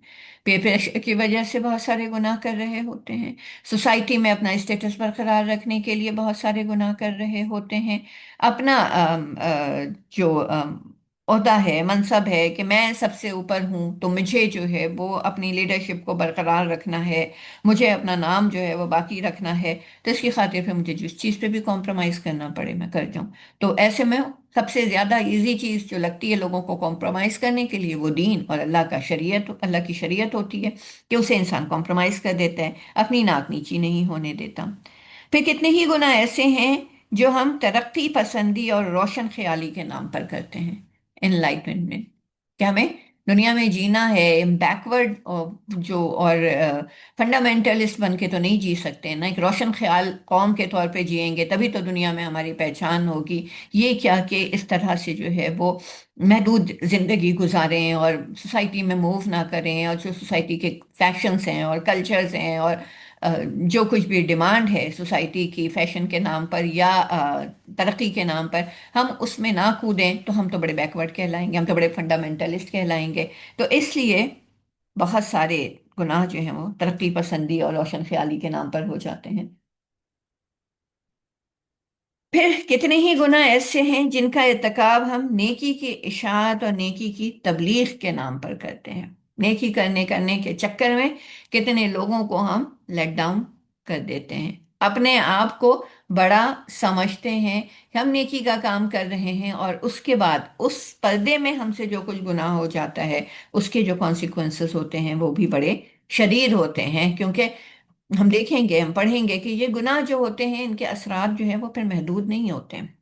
पेट प्रेशर की वजह से बहुत सारे गुनाह कर रहे होते हैं। सोसाइटी में अपना स्टेटस बरकरार रखने के लिए बहुत सारे गुनाह कर रहे होते हैं। अपना जो ओहदा है, मनसब है कि मैं सबसे ऊपर हूँ, तो मुझे जो है वो अपनी लीडरशिप को बरकरार रखना है, मुझे अपना नाम जो है वो बाकी रखना है। तो इसकी खातिर फिर मुझे जिस चीज़ पे भी कॉम्प्रोमाइज़ करना पड़े मैं कर जाऊँ। तो ऐसे में सबसे ज़्यादा इजी चीज़ जो लगती है लोगों को कॉम्प्रोमाइज़ करने के लिए, वो दीन और अल्लाह का शरीयत, अल्लाह की शरीयत होती है कि उसे इंसान कॉम्प्रोमाइज़ कर देता है, अपनी नाक नीची नहीं होने देता। फिर कितने ही गुनाह ऐसे हैं जो हम तरक्की पसंदी और रोशन ख्याली के नाम पर करते हैं। एनलाइटमेंट, कि हमें दुनिया में जीना है, बैकवर्ड जो और फंडामेंटलिस्ट बन के तो नहीं जी सकते ना, एक रोशन ख्याल कौम के तौर पे जिएंगे तभी तो दुनिया में हमारी पहचान होगी। ये क्या कि इस तरह से जो है वो महदूद ज़िंदगी गुजारें और सोसाइटी में मूव ना करें, और जो सोसाइटी के फैशंस हैं और कल्चर्स हैं और जो कुछ भी डिमांड है सोसाइटी की फैशन के नाम पर या तरक्की के नाम पर, हम उसमें ना कूदें तो हम तो बड़े बैकवर्ड कहलाएंगे, हम तो बड़े फंडामेंटलिस्ट कहलाएंगे। तो इसलिए बहुत सारे गुनाह जो हैं वो तरक्की पसंदी और रोशन ख्याली के नाम पर हो जाते हैं। फिर कितने ही गुनाह ऐसे हैं जिनका इर्तिकाब हम नेकी की इशाअत और नेकी की तबलीग के नाम पर करते हैं। नेकी करने करने के चक्कर में कितने लोगों को हम लेट डाउन कर देते हैं, अपने आप को बड़ा समझते हैं कि हम नेकी का काम कर रहे हैं, और उसके बाद उस पर्दे में हमसे जो कुछ गुनाह हो जाता है, उसके जो कॉन्सिक्वेंसेस होते हैं वो भी बड़े शदीद होते हैं। क्योंकि हम देखेंगे, हम पढ़ेंगे कि ये गुनाह जो होते हैं, इनके असरात जो है वो फिर महदूद नहीं होते हैं,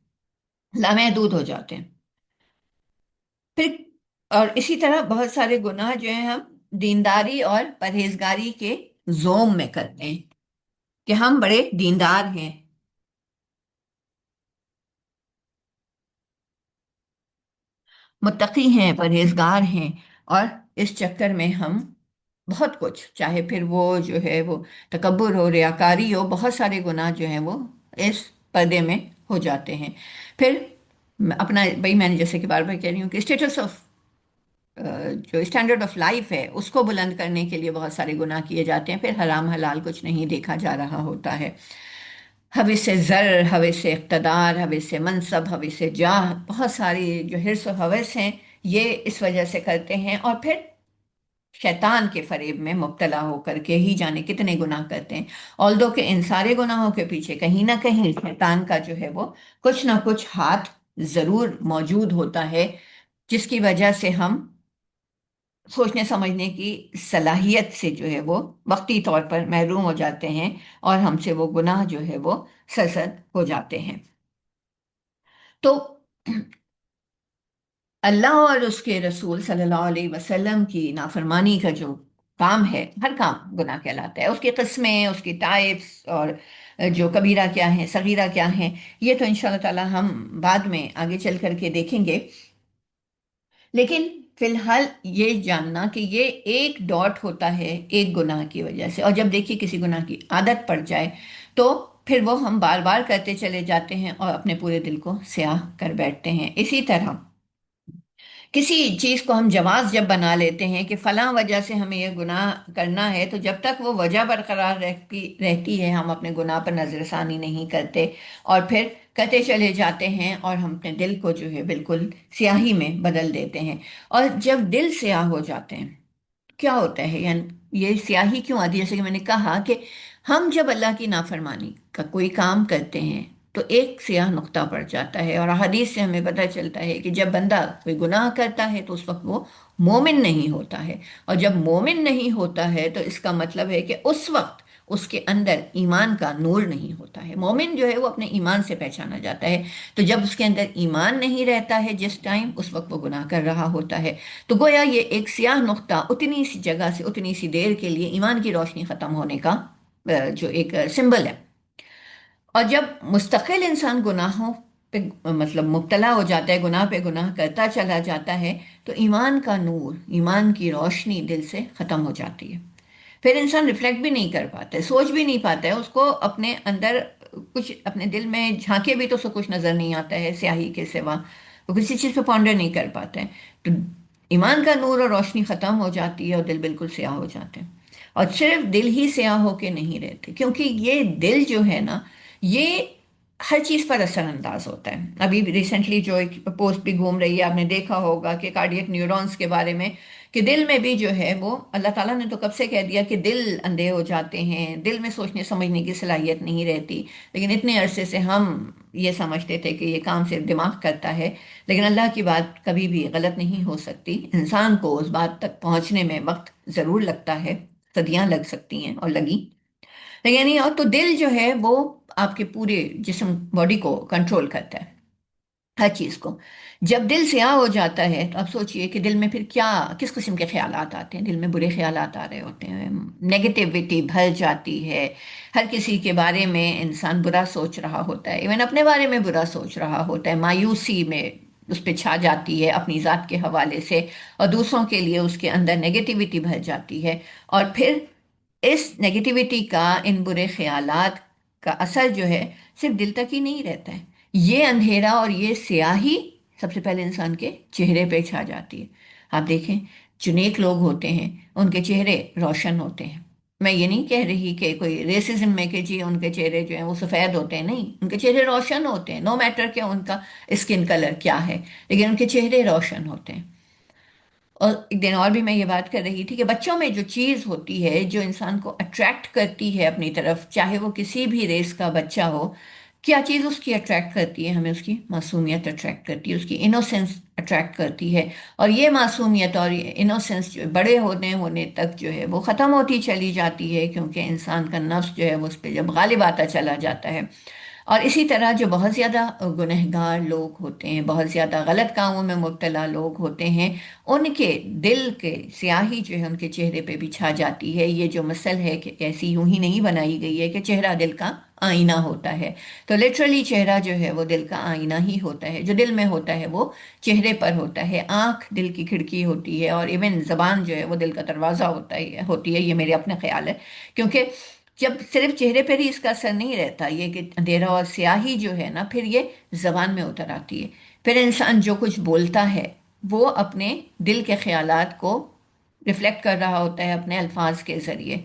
लामहदूद हो जाते हैं फिर। और इसी तरह बहुत सारे गुनाह जो हैं हम दीनदारी और परहेजगारी के जोम में करते हैं कि हम बड़े दीनदार हैं, मुत्तकी हैं, परहेजगार हैं, और इस चक्कर में हम बहुत कुछ, चाहे फिर वो जो है वो तकब्बुर हो, रियाकारी हो, बहुत सारे गुनाह जो हैं वो इस पर्दे में हो जाते हैं। फिर अपना भाई, मैंने जैसे कि बार बार कह रही हूँ कि स्टेटस ऑफ, जो स्टैंडर्ड ऑफ लाइफ है उसको बुलंद करने के लिए बहुत सारे गुनाह किए जाते हैं। फिर हराम हलाल कुछ नहीं देखा जा रहा होता है। हवे से ज़र, हवे से इक़्तिदार, हवे से मनसब, हवे से जाह, बहुत सारी जो हिर्स और हवस हैं, ये इस वजह से करते हैं। और फिर शैतान के फरेब में मुब्तला होकर के ही जाने कितने गुनाह करते हैं। ऑल्दो के इन सारे गुनाहों के पीछे कहीं ना कहीं शैतान का जो है वो कुछ ना कुछ हाथ ज़रूर मौजूद होता है, जिसकी वजह से हम सोचने समझने की सलाहियत से जो है वो वक्ती तौर पर महरूम हो जाते हैं, और हमसे वो गुनाह जो है वो सरसद हो जाते हैं। तो अल्लाह और उसके रसूल सल्लल्लाहु अलैहि वसल्लम की नाफरमानी का जो काम है, हर काम गुनाह कहलाता है। उसकी किस्में, उसकी टाइप्स, और जो कबीरा क्या है, सगीरा क्या है, ये तो इंशाल्लाह ताला हम बाद में आगे चल करके देखेंगे। लेकिन फिलहाल ये जानना कि ये एक डॉट होता है एक गुनाह की वजह से, और जब देखिए किसी गुनाह की आदत पड़ जाए तो फिर वो हम बार बार करते चले जाते हैं और अपने पूरे दिल को स्याह कर बैठते हैं। इसी तरह किसी चीज को हम जवाज जब बना लेते हैं कि फलां वजह से हमें यह गुनाह करना है, तो जब तक वो वजह बरकरार रहती रहती है हम अपने गुनाह पर नजरसानी नहीं करते, और फिर करते चले जाते हैं, और हम अपने दिल को जो है बिल्कुल स्याही में बदल देते हैं। और जब दिल स्याह हो जाते हैं, क्या होता है, यानी ये स्याही क्यों आती है? जैसे कि मैंने कहा कि हम जब अल्लाह की नाफरमानी का कोई काम करते हैं तो एक स्याह नुक्ता पड़ जाता है। और हदीस से हमें पता चलता है कि जब बंदा कोई गुनाह करता है तो उस वक्त वो मोमिन नहीं होता है। और जब मोमिन नहीं होता है तो इसका मतलब है कि उस वक्त उसके अंदर ईमान का नूर नहीं होता है। मोमिन जो है वो अपने ईमान से पहचाना जाता है। तो जब उसके अंदर ईमान नहीं रहता है जिस टाइम, उस वक्त वो गुनाह कर रहा होता है। तो गोया ये एक स्याह नुक्ता उतनी सी जगह से उतनी सी देर के लिए ईमान की रोशनी खत्म होने का जो एक सिंबल है। और जब मुस्तकिल इंसान गुनाहों पे मतलब मुब्तला हो जाता है, गुनाह पे गुनाह करता चला जाता है, तो ईमान का नूर, ईमान की रोशनी दिल से खत्म हो जाती है। फिर इंसान रिफ्लेक्ट भी नहीं कर पाता है, सोच भी नहीं पाता है, उसको अपने अंदर कुछ, अपने दिल में झांके भी तो उसको कुछ नजर नहीं आता है स्याही के सिवा। वो किसी चीज़ पे पॉन्डर नहीं कर पाते हैं। तो ईमान का नूर और रोशनी खत्म हो जाती है और दिल बिल्कुल स्याह हो जाते हैं। और सिर्फ दिल ही स्याह होके नहीं रहते, क्योंकि ये दिल जो है ना, ये हर चीज़ पर असरअंदाज होता है। अभी रिसेंटली जो एक पोस्ट भी घूम रही है, आपने देखा होगा कि कार्डियक न्यूरॉन्स के बारे में, कि दिल में भी जो है वो, अल्लाह ताला ने तो कब से कह दिया कि दिल अंधे हो जाते हैं, दिल में सोचने समझने की सलाहियत नहीं रहती। लेकिन इतने अरसे से हम ये समझते थे कि ये काम सिर्फ दिमाग करता है। लेकिन अल्लाह की बात कभी भी गलत नहीं हो सकती। इंसान को उस बात तक पहुंचने में वक्त ज़रूर लगता है, सदियां लग सकती हैं और लगी। लेकिन नहीं, और तो दिल जो है वो आपके पूरे जिस्म, बॉडी को कंट्रोल करता है, हर चीज को। जब दिल स्याह हो जाता है तो आप सोचिए कि दिल में फिर क्या, किस किस्म के ख्यालात आते हैं। दिल में बुरे ख्यालात आ रहे होते हैं, नेगेटिविटी भर जाती है। हर किसी के बारे में इंसान बुरा सोच रहा होता है, इवन अपने बारे में बुरा सोच रहा होता है, मायूसी में उस पर छा जाती है अपनी ज़ात के हवाले से, और दूसरों के लिए उसके अंदर नेगेटिविटी भर जाती है। और फिर इस नेगेटिविटी का, इन बुरे ख्यालात का असर जो है सिर्फ दिल तक ही नहीं रहता है। ये अंधेरा और ये स्याही सबसे पहले इंसान के चेहरे पे छा जाती है। आप देखें, जो नेक लोग होते हैं उनके चेहरे रोशन होते हैं। मैं ये नहीं कह रही कि कोई रेसिज्म में कि जी उनके चेहरे जो हैं वो सफ़ेद होते हैं, नहीं, उनके चेहरे रोशन होते हैं, नो मैटर कि उनका स्किन कलर क्या है, लेकिन उनके चेहरे रोशन होते हैं। और एक दिन और भी मैं ये बात कर रही थी कि बच्चों में जो चीज़ होती है जो इंसान को अट्रैक्ट करती है अपनी तरफ, चाहे वो किसी भी रेस का बच्चा हो, क्या चीज़ उसकी अट्रैक्ट करती है हमें? उसकी मासूमियत अट्रैक्ट करती है, उसकी इनोसेंस अट्रैक्ट करती है। और ये मासूमियत और ये इनोसेंस जो है, बड़े होने होने तक जो है वो ख़त्म होती चली जाती है, क्योंकि इंसान का नफ्स जो है वो उस पर जब गालिब आता चला जाता है। और इसी तरह जो बहुत ज़्यादा गुनहगार लोग होते हैं, बहुत ज़्यादा गलत कामों में मुब्तला लोग होते हैं, उनके दिल के स्याही जो है उनके चेहरे पे भी छा जाती है। ये जो मसल है कि ऐसी यूं ही नहीं बनाई गई है कि चेहरा दिल का आईना होता है। तो लिटरली चेहरा जो है वो दिल का आईना ही होता है। जो दिल में होता है वो चेहरे पर होता है। आंख दिल की खिड़की होती है, और इवन जबान जो है वो दिल का दरवाज़ा होती है। ये मेरे अपने ख्याल है। क्योंकि जब सिर्फ चेहरे पर ही इसका असर नहीं रहता, ये कि अंधेरा और स्याही जो है ना, फिर ये जबान में उतर आती है। फिर इंसान जो कुछ बोलता है वो अपने दिल के ख्यालात को रिफ्लेक्ट कर रहा होता है अपने अल्फाज के जरिए।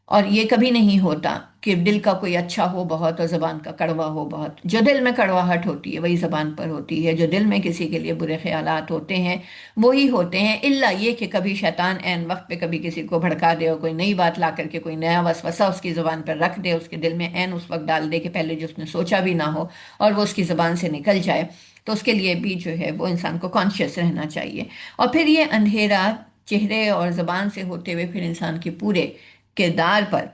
और ये कभी नहीं होता कि दिल का कोई अच्छा हो बहुत और जबान का कड़वा हो बहुत। जो दिल में कड़वाहट होती है वही जबान पर होती है। जो दिल में किसी के लिए बुरे ख्यालात होते हैं वही होते हैं, इल्ला ये कि कभी शैतान ऐन वक्त पे कभी किसी को भड़का दे और कोई नई बात ला करके कोई नया वसवसा उसकी जबान पर रख दे, उसके दिल में ऐन उस वक्त डाल दे कि पहले जो उसने सोचा भी ना हो, और वो उसकी जबान से निकल जाए। तो उसके लिए भी जो है वो इंसान को कॉन्शियस रहना चाहिए। और फिर ये अंधेरा चेहरे और जबान से होते हुए फिर इंसान के पूरे किरदार पर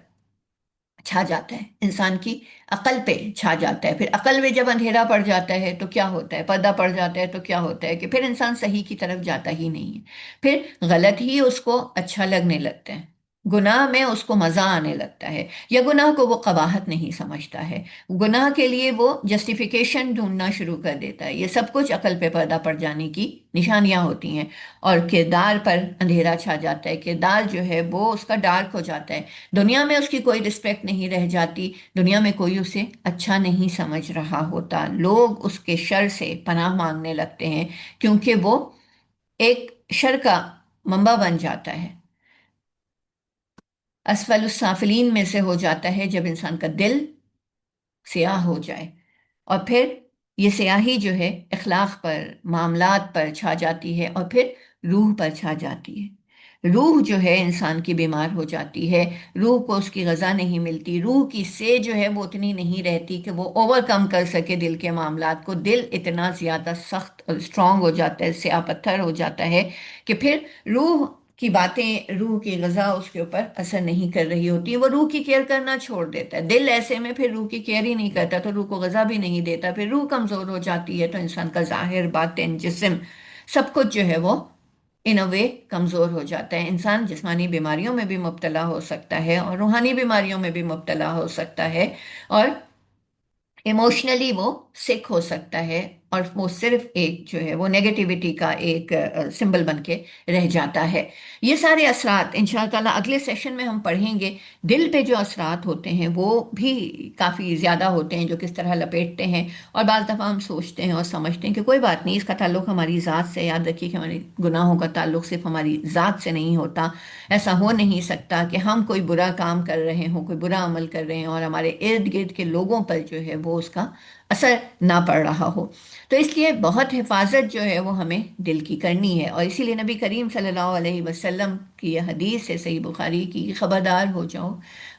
छा जाता है, इंसान की अकल पे छा जाता है। फिर अकल में जब अंधेरा पड़ जाता है तो क्या होता है, पर्दा पड़ जाता है तो क्या होता है कि फिर इंसान सही की तरफ जाता ही नहीं है। फिर गलत ही उसको अच्छा लगने लगता है, गुनाह में उसको मजा आने लगता है, या गुनाह को वो कबाहत नहीं समझता है। गुनाह के लिए वो जस्टिफिकेशन ढूंढना शुरू कर देता है। ये सब कुछ अकल पे पर्दा पड़ जाने की निशानियां होती हैं। और किरदार पर अंधेरा छा जाता है, किरदार जो है वो उसका डार्क हो जाता है। दुनिया में उसकी कोई रिस्पेक्ट नहीं रह जाती, दुनिया में कोई उसे अच्छा नहीं समझ रहा होता, लोग उसके शर से पनाह मांगने लगते हैं, क्योंकि वो एक शर का मंबा बन जाता है। असफल साफिलीन में से हो जाता है जब इंसान का दिल स्याह हो जाए। और फिर ये स्याही जो है इखलाक पर, मामलात पर छा जाती है, और फिर रूह पर छा जाती है। रूह जो है इंसान की बीमार हो जाती है। रूह को उसकी गज़ा नहीं मिलती, रूह की से जो है वो उतनी नहीं रहती कि वो ओवरकम कर सके दिल के मामलात को। दिल इतना ज़्यादा सख्त और स्ट्रांग हो जाता है, स्याह पत्थर हो जाता है, कि फिर रूह की बातें, रूह की ग़ज़ा उसके ऊपर असर नहीं कर रही होती, वो रूह की केयर करना छोड़ देता है। दिल ऐसे में फिर रूह की केयर ही नहीं करता, तो रूह को ग़ज़ा भी नहीं देता, फिर रूह कमज़ोर हो जाती है। तो इंसान का ज़ाहिर, बातिन, जिस्म, सब कुछ जो है वो इन अ वे कमज़ोर हो जाता है। इंसान जिस्मानी बीमारियों में भी मुब्तला हो सकता है, और रूहानी बीमारियों में भी मुब्तला हो सकता है, और इमोशनली वो सिक हो सकता है। और वो सिर्फ एक जो है वो नेगेटिविटी का एक सिंबल बन के रह जाता है। ये सारे असरात इंशाअल्लाह ताला अगले सेशन में हम पढ़ेंगे। दिल पे जो असरात होते हैं वो भी काफ़ी ज़्यादा होते हैं, जो किस तरह लपेटते हैं। और बाज़ दफ़ा हम सोचते हैं और समझते हैं कि कोई बात नहीं, इसका ताल्लुक हमारी ज़ात से। याद रखिए कि हमारे गुनाहों का ताल्लुक सिर्फ हमारी ज़ात से नहीं होता। ऐसा हो नहीं सकता कि हम कोई बुरा काम कर रहे हों, कोई बुरा अमल कर रहे हैं, और हमारे इर्द गिर्द के लोगों पर जो है वो उसका असर ना पड़ रहा हो। तो इसलिए बहुत हिफाजत जो है वो हमें दिल की करनी है। और इसीलिए नबी करीम सल्लल्लाहु अलैहि वसल्लम की यह हदीस है सही बुखारी की, खबरदार हो जाओ,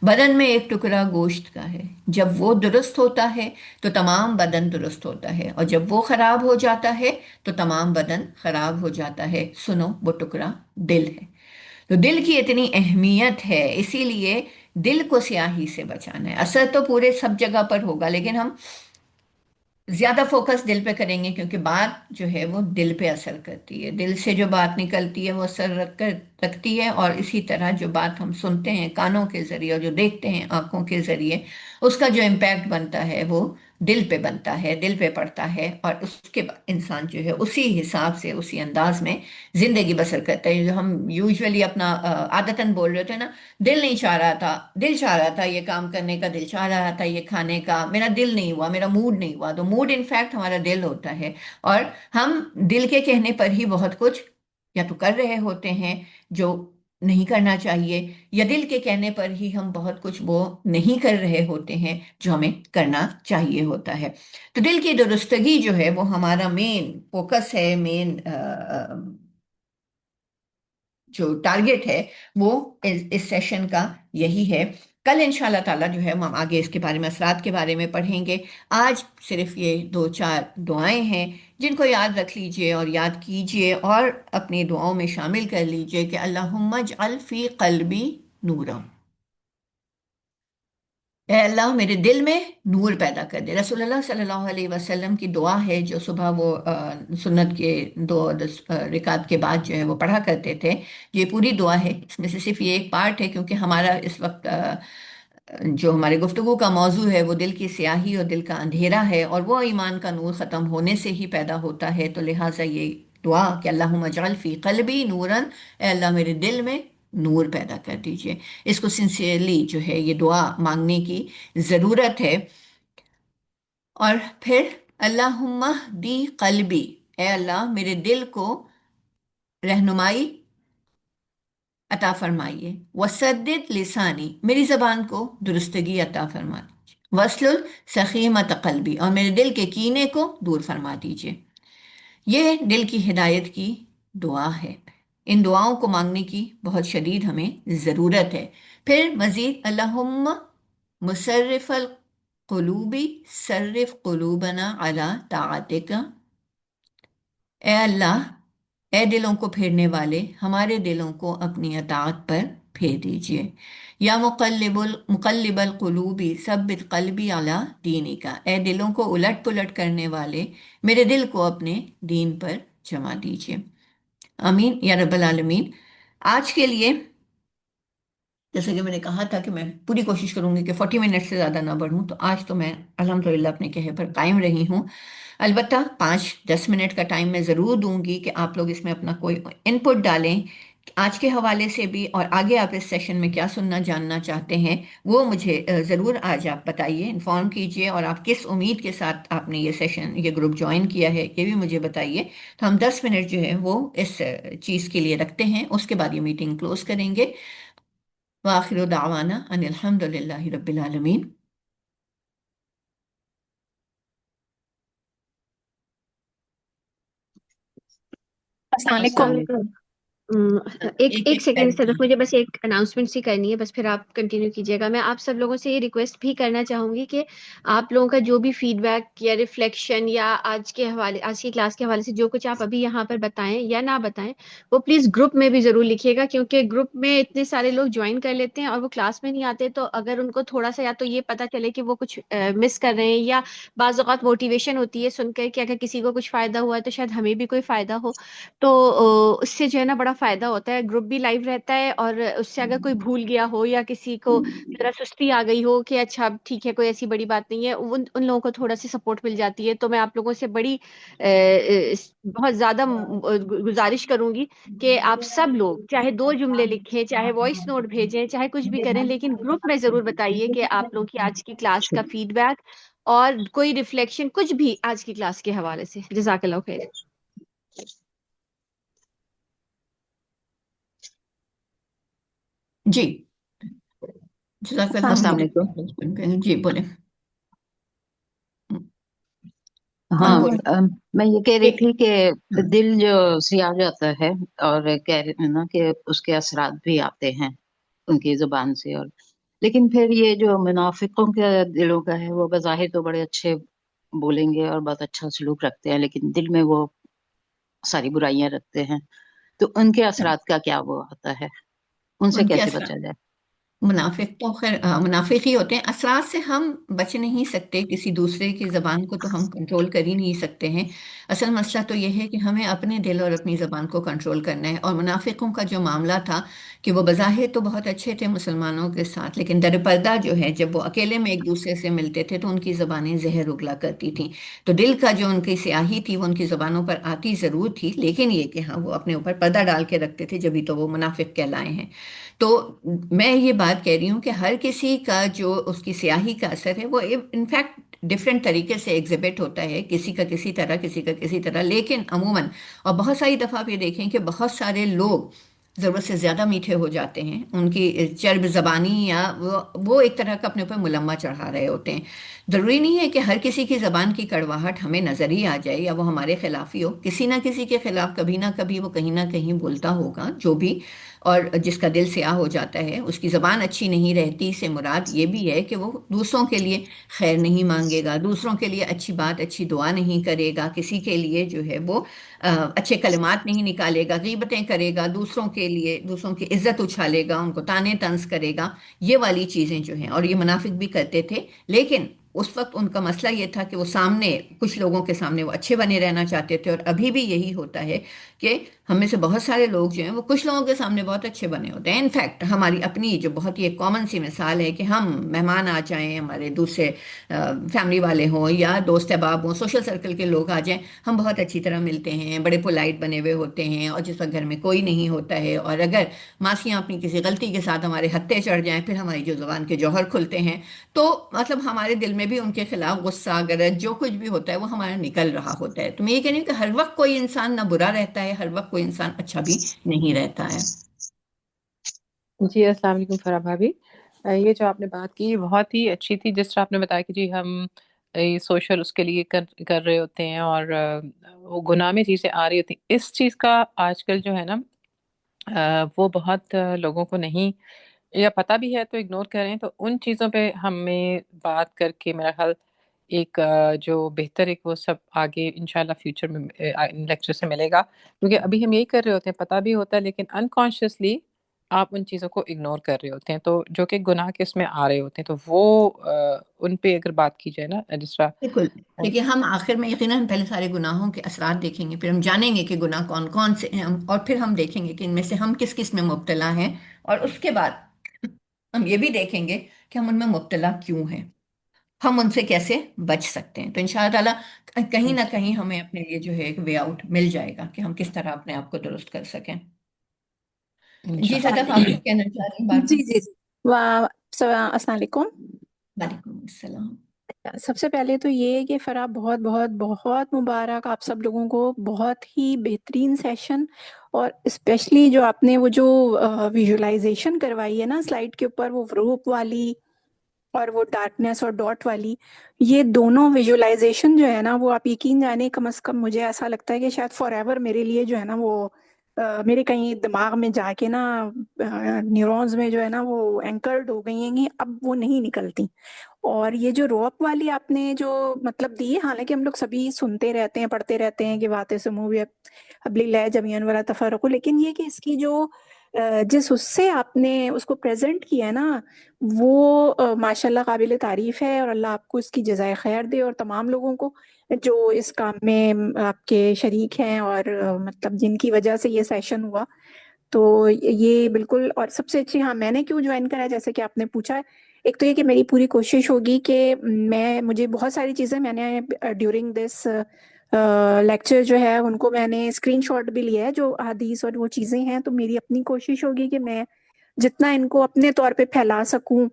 बदन में एक टुकड़ा गोश्त का है, जब वो दुरुस्त होता है तो तमाम बदन दुरुस्त होता है, और जब वो खराब हो जाता है तो तमाम बदन खराब हो जाता है। सुनो, वो टुकड़ा दिल है। तो दिल की इतनी अहमियत है, इसीलिए दिल को स्याही से बचाना है। असर तो पूरे सब जगह पर होगा, लेकिन हम ज्यादा फोकस दिल पे करेंगे, क्योंकि बात जो है वो दिल पे असर करती है। दिल से जो बात निकलती है वो असर रखती है। और इसी तरह जो बात हम सुनते हैं कानों के जरिए, और जो देखते हैं आंखों के जरिए, उसका जो इम्पैक्ट बनता है वो दिल पे बनता है, दिल पे पड़ता है। और उसके बाद इंसान जो है उसी हिसाब से, उसी अंदाज में जिंदगी बसर करता है। जो हम यूजुअली अपना आदतन बोल रहे थे ना, दिल नहीं चाह रहा था, दिल चाह रहा था ये काम करने का, दिल चाह रहा था ये खाने का, मेरा दिल नहीं हुआ, मेरा मूड नहीं हुआ। तो मूड इनफैक्ट हमारा दिल होता है। और हम दिल के कहने पर ही बहुत कुछ या तो कर रहे होते हैं जो नहीं करना चाहिए, या दिल के कहने पर ही हम बहुत कुछ वो नहीं कर रहे होते हैं जो हमें करना चाहिए होता है। तो दिल की दुरुस्तगी जो है वो हमारा मेन फोकस है, मेन जो टारगेट है वो इस सेशन का यही है। कल इंशाल्लाह ताला जो है हम आगे इसके बारे में, असरात के बारे में पढ़ेंगे। आज सिर्फ ये दो चार दुआएं हैं जिनको याद रख लीजिए और याद कीजिए और अपनी दुआओं में शामिल कर लीजिए कि अल्लाहुम्मा जअल फी क़ल्बी नूरा, ए अल्लाह मेरे दिल में नूर पैदा कर दे। रसूलुल्लाह सल्लल्लाहु अलैहि वसल्लम की दुआ है जो सुबह वो सुन्नत के दो रिकात के बाद जो है वो पढ़ा करते थे। ये पूरी दुआ है, इसमें से सिर्फ ये एक पार्ट है क्योंकि हमारा इस वक्त जो हमारे गुफ्तगू का मौजू है वो दिल की स्याही और दिल का अंधेरा है, और वो ईमान का नूर ख़त्म होने से ही पैदा होता है। तो लिहाजा ये दुआ कि अल्लाहुम्मा जअल फ़ी क़ल्बी नूरन, ए अल्लाह मेरे दिल में नूर पैदा कर दीजिए, इसको सिंसियरली जो है ये दुआ मांगने की ज़रूरत है। और फिर अल्लाहुम्मा दी क़ल्बी, ए अल्लाह मेरे दिल को रहनुमाई अता फरमाइए। वसद्दिद लिसानी, मेरी ज़बान को दुरुस्तगी अता फरमा दीजिए। वस्लुल सखीमत क़ल्बी, और मेरे दिल के कीने को दूर फरमा दीजिए। ये दिल की हिदायत की दुआ है। इन दुआओं को मांगने की बहुत शदीद हमें ज़रूरत है। फिर मज़ीद अल्लाहुम्मा मुसर्रिफ़ल क़ुलूबी सर्रिफ़ क़ुलूबना अला ताअतिका, ए अल्लाह, ए दिलों को फेरने वाले हमारे दिलों को अपनी अताअत पर फेर दीजिए। या मुक़ल्लिबल क़ुलूबी सब्बित क़ल्बी अला दीनिका, ए दिलों को उलट पुलट करने वाले मेरे दिल को अपने दीन पर जमा दीजिए। आमीन या रब्बल आलमीन। आज के लिए, जैसे कि मैंने कहा था कि मैं पूरी कोशिश करूंगी कि 40 मिनट से ज़्यादा ना बढ़ूं, तो आज तो मैं अल्हम्दुलिल्लाह अपने कहे पर कायम रही हूँ। अलबत्ता 5-10 मिनट का टाइम मैं ज़रूर दूंगी कि आप लोग इसमें अपना कोई इनपुट डालें आज के हवाले से भी, और आगे आप इस सेशन में क्या सुनना जानना चाहते हैं वो मुझे ज़रूर आज आप बताइए, इन्फॉर्म कीजिए, और आप किस उम्मीद के साथ आपने ये सेशन, ये ग्रुप ज्वाइन किया है ये भी मुझे बताइए। तो हम 10 मिनट जो है वो इस चीज़ के लिए रखते हैं, उसके बाद ये मीटिंग क्लोज करेंगे। वाखिर दावाना अनिल हम्दुलिल्लाहि रब्बिल आलमीन। अस्सलाम अस्सलाम वालेकुम। वालेकुम। एक एक एक एक सेकंड मिनट। सिर्फ मुझे बस एक अनाउंसमेंट सी करनी है, बस फिर आप कंटिन्यू कीजिएगा। मैं आप सब लोगों से ये रिक्वेस्ट भी करना चाहूंगी कि आप लोगों का जो भी फीडबैक या रिफ्लेक्शन या आज की क्लास के हवाले से जो कुछ आप अभी यहाँ पर बताएं या ना बताएं, वो प्लीज ग्रुप में भी जरूर लिखिएगा, क्योंकि ग्रुप में इतने सारे लोग ज्वाइन कर लेते हैं और वो क्लास में नहीं आते। तो अगर उनको थोड़ा सा या तो ये पता चले कि वो कुछ मिस कर रहे हैं, या बाज़ औक़ात मोटिवेशन होती है सुनकर कि अगर किसी को कुछ फायदा हुआ है तो शायद हमें भी कोई फायदा हो। तो उससे जो है ना बड़ा फायदा होता है, ग्रुप भी लाइव रहता है, और उससे अगर कोई भूल गया हो या किसी को जरा सुस्ती आ गई हो कि अच्छा ठीक है कोई ऐसी बड़ी बात नहीं है, उन उन लोगों को थोड़ा सी सपोर्ट मिल जाती है। तो मैं आप लोगों से बड़ी बहुत ज्यादा गुजारिश करूंगी कि आप सब लोग चाहे 2 जुमले लिखें, चाहे वॉइस नोट भेजें, चाहे कुछ भी करें, लेकिन ग्रुप में जरूर बताइए कि आप लोगों की आज की क्लास का फीडबैक और कोई रिफ्लेक्शन कुछ भी आज की क्लास के हवाले से। जज़ाकल्लाह खैर। जी, जज़ाकल्लाह। अस्सलाम मुझे वालेकुम। जी बोले। कौन हाँ, बोल मैं ये कह रही एक थी कि हाँ, दिल जो सिया जाता है, और कह रहे हैं ना कि उसके असरात भी आते हैं उनकी जुबान से। और लेकिन फिर ये जो मुनाफिकों के दिलों का है, वो बज़ाहिर तो बड़े अच्छे बोलेंगे और बहुत अच्छा सलूक रखते हैं, लेकिन दिल में वो सारी बुराइयां रखते हैं। तो उनके असरात का क्या वो होता है, उनसे उनके कैसे असर। बचा जाए? मुनाफिक तो खैर मुनाफिक ही होते हैं। असरात से हम बच नहीं सकते, किसी दूसरे की ज़बान को तो हम कंट्रोल कर ही नहीं सकते हैं। असल मसला तो यह है कि हमें अपने दिल और अपनी ज़बान को कंट्रोल करना है। और मुनाफिकों का जो मामला था कि वो बज़ाहिर तो बहुत अच्छे थे मुसलमानों के साथ, लेकिन दरपर्दा जो है जब वो अकेले में एक दूसरे से मिलते थे तो उनकी ज़बानें जहर उगला करती थीं। तो दिल का जो उनकी स्याही थी वो उनकी ज़बानों पर आती ज़रूर थी, लेकिन ये कि हाँ वो अपने ऊपर पर्दा डाल के रखते थे, जभी तो वो मुनाफिक कहलाए हैं। तो मैं ये बात कह रही हूँ कि हर किसी का जो उसकी स्याही का असर है वो इनफैक्ट डिफरेंट तरीके से एग्जिबिट होता है, किसी का किसी तरह, किसी का किसी तरह, लेकिन अमूमन और बहुत सारी दफ़ा आप ये देखें कि बहुत सारे लोग ज़रूरत से ज़्यादा मीठे हो जाते हैं, उनकी चर्ब ज़बानी या वो एक तरह का अपने ऊपर मुलम्मा चढ़ा रहे होते हैं। ज़रूरी नहीं है कि हर किसी की ज़बान की कड़वाहट हमें नज़र ही आ जाए या वो हमारे खिलाफ ही हो, किसी ना किसी के खिलाफ कभी ना कभी वो कहीं ना कहीं बोलता होगा, जो भी اور جس کا دل سیاہ ہو جاتا ہے، اس کی زبان اچھی نہیں رہتی، سے مراد یہ بھی ہے کہ وہ دوسروں کے لیے خیر نہیں مانگے گا، دوسروں کے لیے اچھی بات اچھی دعا نہیں کرے گا، کسی کے لیے جو ہے وہ اچھے کلمات نہیں نکالے گا، غیبتیں کرے گا، دوسروں کے لیے دوسروں کی عزت اچھالے گا، ان کو طعنے طنز کرے گا، یہ والی چیزیں جو ہیں، اور یہ منافق بھی کرتے تھے. لیکن اس وقت ان کا مسئلہ یہ تھا کہ وہ سامنے کچھ لوگوں کے سامنے وہ اچھے بنے رہنا چاہتے تھے، اور ابھی بھی یہی ہوتا ہے کہ ہم میں سے بہت سارے لوگ جو ہیں وہ کچھ لوگوں کے سامنے بہت اچھے بنے ہوتے ہیں. انفیکٹ ہماری اپنی جو بہت ہی ایک کامن سی مثال ہے کہ ہم مہمان آ جائیں، ہمارے دوسرے فیملی والے ہوں یا دوست احباب ہوں، سوشل سرکل کے لوگ آ جائیں، ہم بہت اچھی طرح ملتے ہیں، بڑے پولائٹ بنے ہوئے ہوتے ہیں، اور جس وقت گھر میں کوئی نہیں ہوتا ہے، اور اگر ماسیاں اپنی کسی غلطی کے ساتھ ہمارے ہتھے چڑھ جائیں، پھر ہماری جو زبان کے جوہر کھلتے ہیں، تو مطلب ہمارے دل میں بھی ان کے خلاف غصہ غرض جو کچھ بھی ہوتا ہے وہ ہمارا نکل رہا ہوتا ہے. تو میں یہ کہہ رہی ہوں کہ ہر وقت کوئی انسان نہ برا رہتا ہے، ہر وقت کوئی انسان اچھا بھی نہیں رہتا ہے. جی السلام علیکم فرح بھابھی. یہ جو آپ نے بات کی بہت ہی اچھی تھی، جس طرح آپ نے بتایا کہ جی ہم سوشل اس کے لیے کر رہے ہوتے ہیں، اور وہ گناہ میں چیزیں آ رہی ہوتی ہیں. اس چیز کا آج کل جو ہے نا وہ بہت لوگوں کو نہیں، یا پتہ بھی ہے تو اگنور کر رہے ہیں. تو ان چیزوں پہ ہمیں بات کر کے میرا خیال ایک جو بہتر ایک وہ سب آگے انشاءاللہ فیوچر میں لیکچر سے ملے گا، کیونکہ ابھی ہم یہی کر رہے ہوتے ہیں، پتہ بھی ہوتا ہے لیکن انکانشیسلی آپ ان چیزوں کو اگنور کر رہے ہوتے ہیں، تو جو کہ گناہ کے اس میں آ رہے ہوتے ہیں. تو وہ ان پہ اگر بات کی جائے نا جس طرح بالکل. دیکھیے ہم آخر میں یقیناً پہلے سارے گناہوں کے اثرات دیکھیں گے، پھر ہم جانیں گے کہ گناہ کون کون سے ہیں، اور پھر ہم دیکھیں گے کہ ان میں سے ہم کس کس میں مبتلا ہیں، اور اس کے بعد ہم یہ بھی دیکھیں گے کہ ہم ان میں مبتلا کیوں ہیں، ہم ان سے کیسے بچ سکتے ہیں. تو ان شاء اللہ تعالیٰ کہیں نہ کہیں ہمیں اپنے لیے جو ہے ایک وے آؤٹ مل جائے گا کہ ہم کس طرح اپنے آپ کو درست کر سکیں. جی انشاءاللہ. صدف، آپ کچھ کہنا چاہ رہی ہیں بار جی بار؟ جی جی. السلام علیکم. وعلیکم السلام. سب سے پہلے تو یہ ہے کہ فرح بہت بہت بہت مبارک آپ سب لوگوں کو، بہت ہی بہترین سیشن، اور اسپیشلی جو آپ نے وہ جو ویژولائزیشن کروائی ہے نا سلائیڈ کے اوپر، وہ روپ والی اور وہ ڈارکنیس اور ڈاٹ والی، یہ دونوں ویژولائزیشن جو ہے نا وہ آپ یقین جانے، کم از کم مجھے ایسا لگتا ہے کہ شاید فار ایور میرے لیے جو ہے نا وہ میرے کہیں دماغ میں جا کے نا نیورونز میں جو ہے نا وہ اینکرڈ ہو گئی ہیں، اب وہ نہیں نکلتی. اور یہ جو روپ والی آپ نے جو مطلب دی ہے، حالانکہ ہم لوگ سبھی سنتے رہتے ہیں پڑھتے رہتے ہیں کہ واتِ سمو ابلی لے جمیعاً ولا تفرقوا، لیکن یہ کہ اس کی جو جس اس سے آپ نے اس کو پریزنٹ کیا ہے نا، وہ ماشاءاللہ قابل تعریف ہے، اور اللہ آپ کو اس کی جزائے خیر دے، اور تمام لوگوں کو جو اس کام میں آپ کے شریک ہیں، اور مطلب جن کی وجہ سے یہ سیشن ہوا. تو یہ بالکل. اور سب سے اچھی، ہاں میں نے کیوں جوائن کرا جیسے کہ آپ نے پوچھا ہے، ایک تو یہ کہ میری پوری کوشش ہوگی کہ مجھے بہت ساری چیزیں میں نے ڈیورنگ دس لیکچر جو ہے ان کو میں نے اسکرین شاٹ بھی لیا ہے، جو حدیث اور وہ چیزیں ہیں. تو میری اپنی کوشش ہوگی کہ میں جتنا ان کو اپنے طور پہ پھیلا سکوں،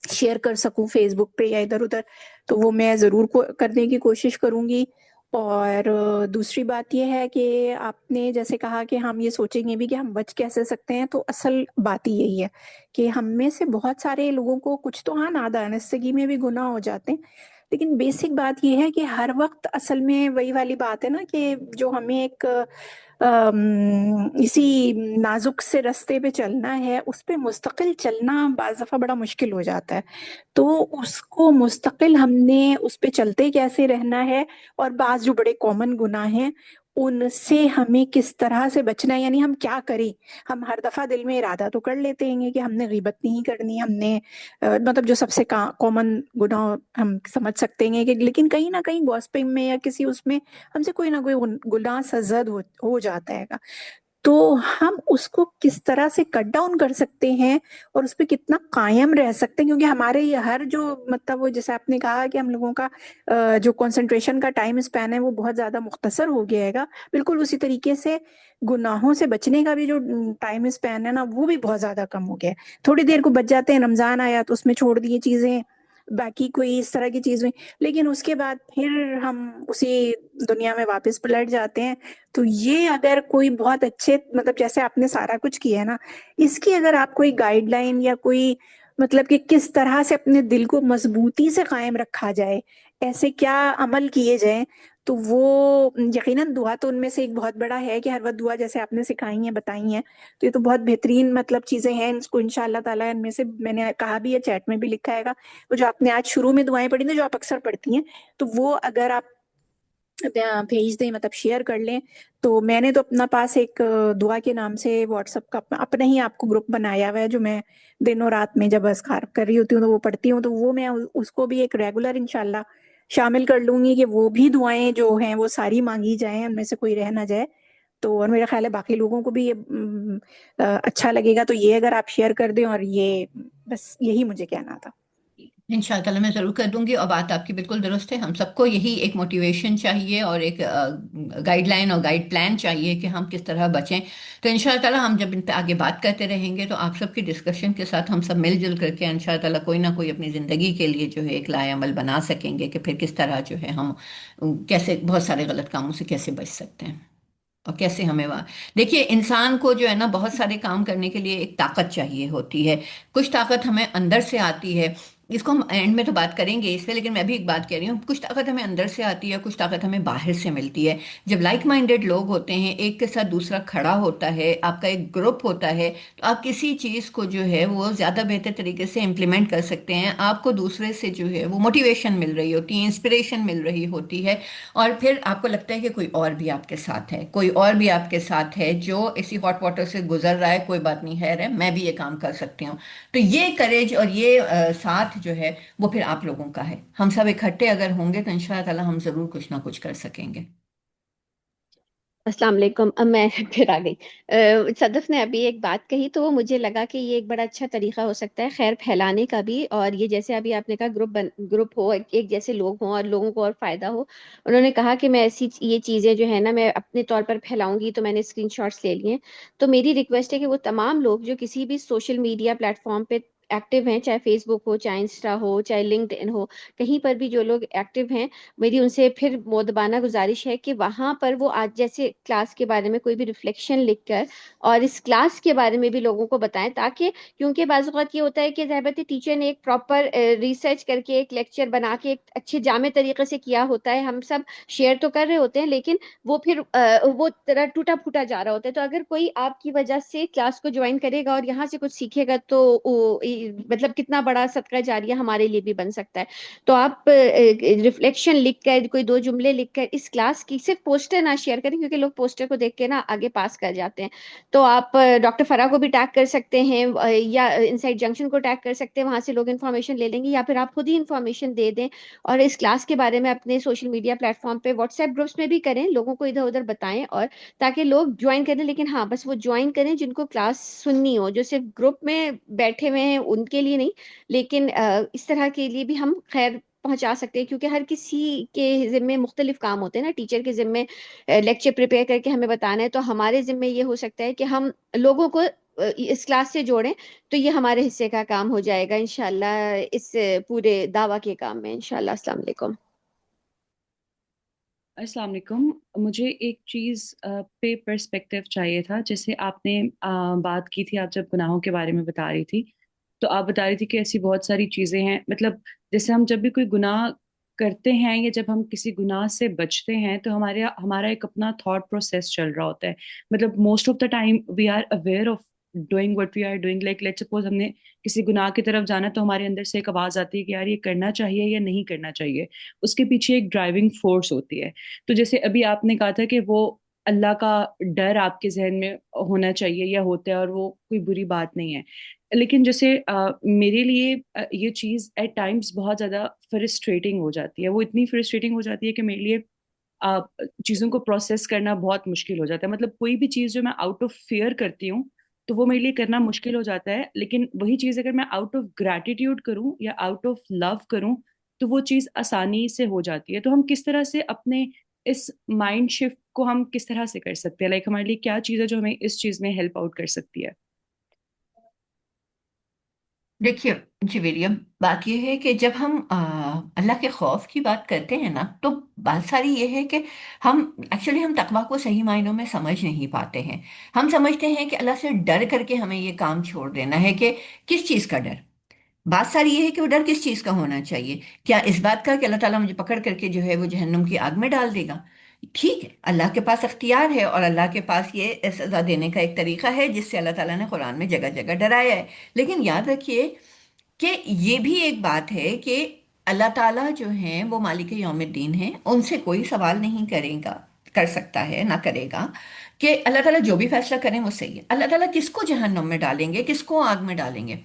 شیئر کر سکوں فیس بک پہ یا ادھر ادھر، تو وہ میں ضرور کرنے کی کوشش کروں گی. اور دوسری بات یہ ہے کہ آپ نے جیسے کہا کہ ہم یہ سوچیں گے بھی کہ ہم بچ کیسے سکتے ہیں، تو اصل بات ہی یہی ہے کہ ہم میں سے بہت سارے لوگوں کو کچھ تو ہاں نادانستگی میں بھی گناہ ہو جاتے ہیں، لیکن بیسک بات یہ ہے کہ ہر وقت اصل میں وہی والی بات ہے نا کہ جو ہمیں ایک اسی نازک سے رستے پہ چلنا ہے، اس پہ مستقل چلنا بعض دفعہ بڑا مشکل ہو جاتا ہے. تو اس کو مستقل ہم نے اس پہ چلتے کیسے رہنا ہے، اور بعض جو بڑے کامن گناہ ہیں ان سے ہمیں کس طرح سے بچنا ہے، یعنی ہم کیا کریں. ہم ہر دفعہ دل میں ارادہ تو کر لیتے ہیں کہ ہم نے غیبت نہیں کرنی، ہم نے مطلب جو سب سے کامن گناہ ہم سمجھ سکتے ہیں کہ، لیکن کہیں نہ کہیں گوسپنگ میں یا کسی اس میں ہم سے کوئی نہ کوئی گناہ سرزد ہو جاتا ہے گا. تو ہم اس کو کس طرح سے کٹ ڈاؤن کر سکتے ہیں اور اس پہ کتنا قائم رہ سکتے ہیں، کیونکہ ہمارے یہ ہر جو مطلب وہ جیسے آپ نے کہا کہ ہم لوگوں کا جو کنسنٹریشن کا ٹائم اسپین ہے وہ بہت زیادہ مختصر ہو گیا ہے گا. بالکل اسی طریقے سے گناہوں سے بچنے کا بھی جو ٹائم اسپین ہے نا وہ بھی بہت زیادہ کم ہو گیا ہے. تھوڑی دیر کو بچ جاتے ہیں، رمضان آیا تو اس میں چھوڑ دیے چیزیں، باقی کوئی اس طرح کی چیزیں، لیکن اس کے بعد پھر ہم اسی دنیا میں واپس پلٹ جاتے ہیں. تو یہ اگر کوئی بہت اچھے مطلب جیسے آپ نے سارا کچھ کیا ہے نا، اس کی اگر آپ کوئی گائیڈ لائن یا کوئی मतलब कि किस तरह से अपने दिल को मजबूती से कायम रखा जाए, ऐसे क्या अमल किए जाएं। तो वो यकीनन दुआ तो उनमें से एक बहुत बड़ा है कि हर वक्त दुआ जैसे आपने सिखाई है बताई हैं, तो ये तो बहुत बेहतरीन मतलब चीजें हैं। इसको इंशाल्लाह ताला इनमें से मैंने कहा भी है, चैट में भी लिखा है, वो जो आपने आज शुरू में दुआएं पढ़ी ना जो आप अक्सर पढ़ती हैं, तो वो अगर आप भेज दें, मतलब शेयर कर लें। तो मैंने तो अपना पास एक दुआ के नाम से व्हाट्सएप का अपना ही आपको ग्रुप बनाया हुआ है, जो मैं दिनों रात में जब अज़कार कर रही होती हूँ तो वो पढ़ती हूँ। तो वो मैं उसको भी एक रेगुलर इंशाल्लाह शामिल कर लूंगी कि वो भी दुआएं जो हैं वो सारी मांगी जाएं, उनमें से कोई रह ना जाए। तो और मेरा ख्याल है बाकी लोगों को भी ये अच्छा लगेगा। तो ये अगर आप शेयर कर दें, और ये बस यही मुझे कहना था। इंशाअल्लाह मैं ज़रूर कर दूंगी। और बात आपकी बिल्कुल दुरुस्त है, हम सबको यही एक मोटिवेशन चाहिए और एक गाइडलाइन और गाइड प्लान चाहिए कि हम किस तरह बचें। तो इंशाअल्लाह हम जब इन पे आगे बात करते रहेंगे तो आप सबकी डिस्कशन के साथ हम सब मिलजुल करके इंशाअल्लाह कोई ना कोई अपनी ज़िंदगी के लिए जो है एक लाएअमल बना सकेंगे कि फिर किस तरह जो है हम कैसे बहुत सारे गलत कामों से कैसे बच सकते हैं और कैसे हमें वहाँ। देखिए, इंसान को जो है ना बहुत सारे काम करने के लिए एक ताकत चाहिए होती है। कुछ ताकत हमें अंदर से आती है, इसको हम एंड में तो बात करेंगे इस पे, लेकिन मैं भी एक बात कह रही हूँ, कुछ ताकत हमें अंदर से आती है, कुछ ताकत हमें बाहर से मिलती है। जब लाइक माइंडेड लोग होते हैं, एक के साथ दूसरा खड़ा होता है, आपका एक ग्रुप होता है, तो आप किसी चीज़ को जो है वो ज़्यादा बेहतर तरीके से इम्प्लीमेंट कर सकते हैं। आपको दूसरे से जो है वो मोटिवेशन मिल रही होती है, इंस्पिरेशन मिल रही होती है, और फिर आपको लगता है कि कोई और भी आपके साथ है, कोई और भी आपके साथ है जो इसी हॉट वाटर से गुजर रहा है, कोई बात नहीं है, मैं भी ये काम कर सकती हूँ। तो ये करेज और ये साथ जो है वो फिर आप लोगों का है। हम सब इकट्ठे अगर होंगे तो इंशाअल्लाह ताला हम जरूर कुछ ना कुछ कर सकेंगे। अस्सलाम वालेकुम। अब मैं फिर आ गई। सदफ ने अभी एक बात कही तो वो मुझे लगा कि ये एक बड़ा अच्छा तरीका हो सकता है खैर फैलाने का भी। और ये जैसे अभी आपने कहा ग्रुप हो, एक जैसे लोग हों और लोगों को और फायदा हो। उन्होंने कहा कि मैं ऐसी ये चीजें जो है ना मैं अपने तौर पर फैलाऊंगी, तो मैंने स्क्रीनशॉट्स ले लिए। तो मेरी रिक्वेस्ट है कि वो तमाम लोग जो किसी भी सोशल मीडिया प्लेटफॉर्म पे एक्टिव हैं, चाहे फेसबुक हो, चाहे इंस्टा हो, चाहे लिंक्डइन हो, कहीं पर भी जो लोग एक्टिव हैं, मेरी उनसे फिर मोदबाना गुजारिश है कि वहां पर वो आज जैसे क्लास के बारे में कोई भी रिफ्लेक्शन लिखकर और इस क्लास के बारे में भी लोगों को बताएं, ताकि क्योंकि बाज़ औक़ात ये होता है कि ज़ाहिर टीचर ने एक प्रॉपर रिसर्च करके एक लेक्चर बना के एक अच्छे जामे तरीके से किया होता है, हम सब शेयर तो कर रहे होते हैं, लेकिन वो फिर वो तरह टूटा फूटा जा रहा होता है। तो अगर कोई आपकी वजह से क्लास को ज्वाइन करेगा और यहाँ से कुछ सीखेगा तो मतलब कितना बड़ा सदका जारिया हमारे लिए भी बन सकता है। तो आप रिफ्लेक्शन लिखकर कोई दो जुमले लिखकर इस क्लास की सिर्फ पोस्टर ना शेयर करें, क्योंकि लोग पोस्टर को देख के ना आगे पास कर जाते हैं। तो आप डॉक्टर फरा को भी टैग कर सकते हैं, या इनसाइड जंक्शन को टैग कर सकते हैं, वहां से लोग इन्फॉर्मेशन ले लेंगे, या फिर आप खुद ही इन्फॉर्मेशन दे दें और इस क्लास के बारे में अपने सोशल मीडिया प्लेटफॉर्म पे व्हाट्सएप ग्रुप्स में भी करें, लोगों को इधर उधर बताएं और ताकि लोग ज्वाइन करें। लेकिन हाँ, बस वो ज्वाइन करें जिनको क्लास सुननी हो, जो सिर्फ ग्रुप में बैठे हुए हैं उनके लिए नहीं, लेकिन इस तरह के लिए भी हम खैर पहुंचा सकते हैं, क्योंकि हर किसी के जिम्मे मुख्तलिफ काम होते हैं ना। टीचर के जिम्मे लेक्चर प्रिपेयर करके हमें बताना है, तो हमारे जिम्मे ये हो सकता है कि हम लोगों को इस क्लास से जोड़ें, तो ये हमारे हिस्से का काम हो जाएगा इंशाल्लाह, इस पूरे दावा के काम में इंशाल्लाह। अस्सलाम वालेकुम। अस्सलाम वालेकुम। मुझे एक चीज़ पे पर्सपेक्टिव चाहिए था। जैसे आपने बात की थी, आप जब गुनाहों के बारे में बता रही थी, तो आप बता रही थी कि ऐसी बहुत सारी चीज़ें हैं, मतलब जैसे हम जब भी कोई गुनाह करते हैं या जब हम किसी गुनाह से बचते हैं तो हमारे हमारा एक अपना थॉट प्रोसेस चल रहा होता है। मतलब most of the time we are aware of doing what we are doing. Like let's suppose हमने किसी गुनाह की तरफ जाना, तो हमारे अंदर से एक आवाज़ आती है कि यार ये करना चाहिए या नहीं करना चाहिए। उसके पीछे एक ड्राइविंग फोर्स होती है। तो जैसे अभी आपने कहा था कि वो अल्लाह का डर आपके जहन में होना चाहिए या होता है, और वो कोई बुरी बात नहीं है। लेकिन जैसे मेरे लिए ये चीज़ एट टाइम्स बहुत ज़्यादा फ्रस्ट्रेटिंग हो जाती है। वो इतनी फ्रस्ट्रेटिंग हो जाती है कि मेरे लिए अ, चीज़ों को प्रोसेस करना बहुत मुश्किल हो जाता है। मतलब कोई भी चीज़ जो मैं आउट ऑफ फियर करती हूँ तो वो मेरे लिए करना मुश्किल हो जाता है, लेकिन वही चीज़ अगर मैं आउट ऑफ ग्रैटिट्यूड करूँ या आउट ऑफ लव करूँ तो वो चीज़ आसानी से हो जाती है। तो हम किस तरह से अपने इस माइंड शिफ्ट को हम किस तरह से कर सकते हैं? लाइक हमारे लिए क्या चीज़ है जो हमें इस चीज़ में हेल्प आउट कर सकती है? देखिए जी वीरियम, बात यह है कि जब हम अल्लाह के खौफ की बात करते हैं ना, तो बात सारी ये है कि हम एक्चुअली हम तकवा को सही मायनों में समझ नहीं पाते हैं। हम समझते हैं कि अल्लाह से डर करके हमें ये काम छोड़ देना है। कि किस चीज़ का डर? बात सारी ये है कि वो डर किस चीज का होना चाहिए? क्या इस बात का कि अल्लाह ताला मुझे पकड़ करके जो है वो जहन्नुम की आग में डाल देगा? ठीक है, अल्लाह के पास अख्तियार है और अल्लाह के पास ये सजा देने का एक तरीका है जिससे अल्लाह ताला ने कुरान में जगह जगह डराया है। लेकिन याद रखिए कि ये भी एक बात है कि अल्लाह ताला जो है वो मालिक यौमिद्दीन है, उनसे कोई सवाल नहीं करेगा, कर सकता है ना करेगा, कि अल्लाह ताला जो भी फैसला करें वो सही है। अल्लाह ताला किसको जहन्नुम में डालेंगे, किसको आग में डालेंगे?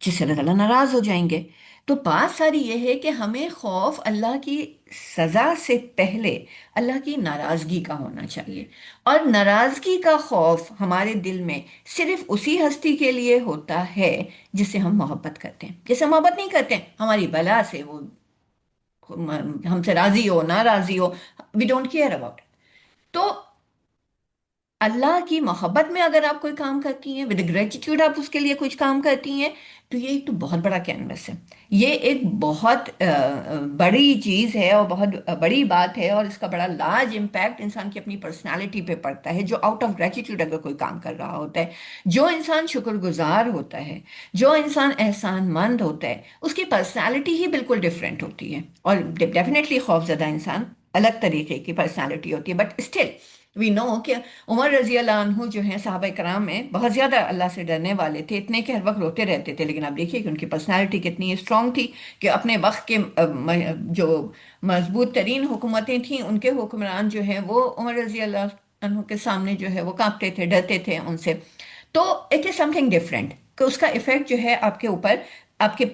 जिससे अल्लाह ताला नाराज हो जाएंगे। तो बात सारी ये है कि हमें खौफ अल्लाह की सजा से पहले अल्लाह की नाराजगी का होना चाहिए। और नाराजगी का खौफ हमारे दिल में सिर्फ उसी हस्ती के लिए होता है जिससे हम मोहब्बत करते हैं। जिससे मोहब्बत नहीं करते हैं, हमारी बला से वो हमसे राजी हो ना राजी हो, वी डोंट केयर अबाउट। तो अल्लाह की मोहब्बत में अगर आप कोई काम करती हैं, विद ग्रेटिट्यूड आप उसके लिए कुछ काम करती हैं, तो ये एक तो बहुत बड़ा कैनवस है। ये एक बहुत बड़ी चीज़ है और बहुत बड़ी बात है, और इसका बड़ा लार्ज इम्पैक्ट इंसान की अपनी पर्सनालिटी पे पड़ता है। जो आउट ऑफ ग्रेटिट्यूड अगर कोई काम कर रहा होता है, जो इंसान शुक्रगुजार होता है, जो इंसान एहसानमंद होता है, उसकी पर्सनालिटी ही बिल्कुल डिफरेंट होती है। और डेफिनेटली खौफजदा इंसान अलग तरीके की पर्सनालिटी होती है, बट स्टिल वी नो कि उमर रजी अल्लाह अन्हु जो है साहबा कराम में बहुत ज़्यादा अल्लाह से डरने वाले थे, इतने कि हर वक्त रोते रहते थे। लेकिन आप देखिए कि उनकी पर्सनालिटी कितनी स्ट्रांग थी कि अपने वक्त के जो मजबूत तरीन हुकूमतें थीं, उनके हुक्मरान जो है वो उमर रजी अल्लाह अन्हु के सामने जो है वो कांपते थे, डरते थे उनसे। तो इट इज़ समथिंग डिफरेंट कि उसका इफेक्ट जो है आपके ऊपर, आपके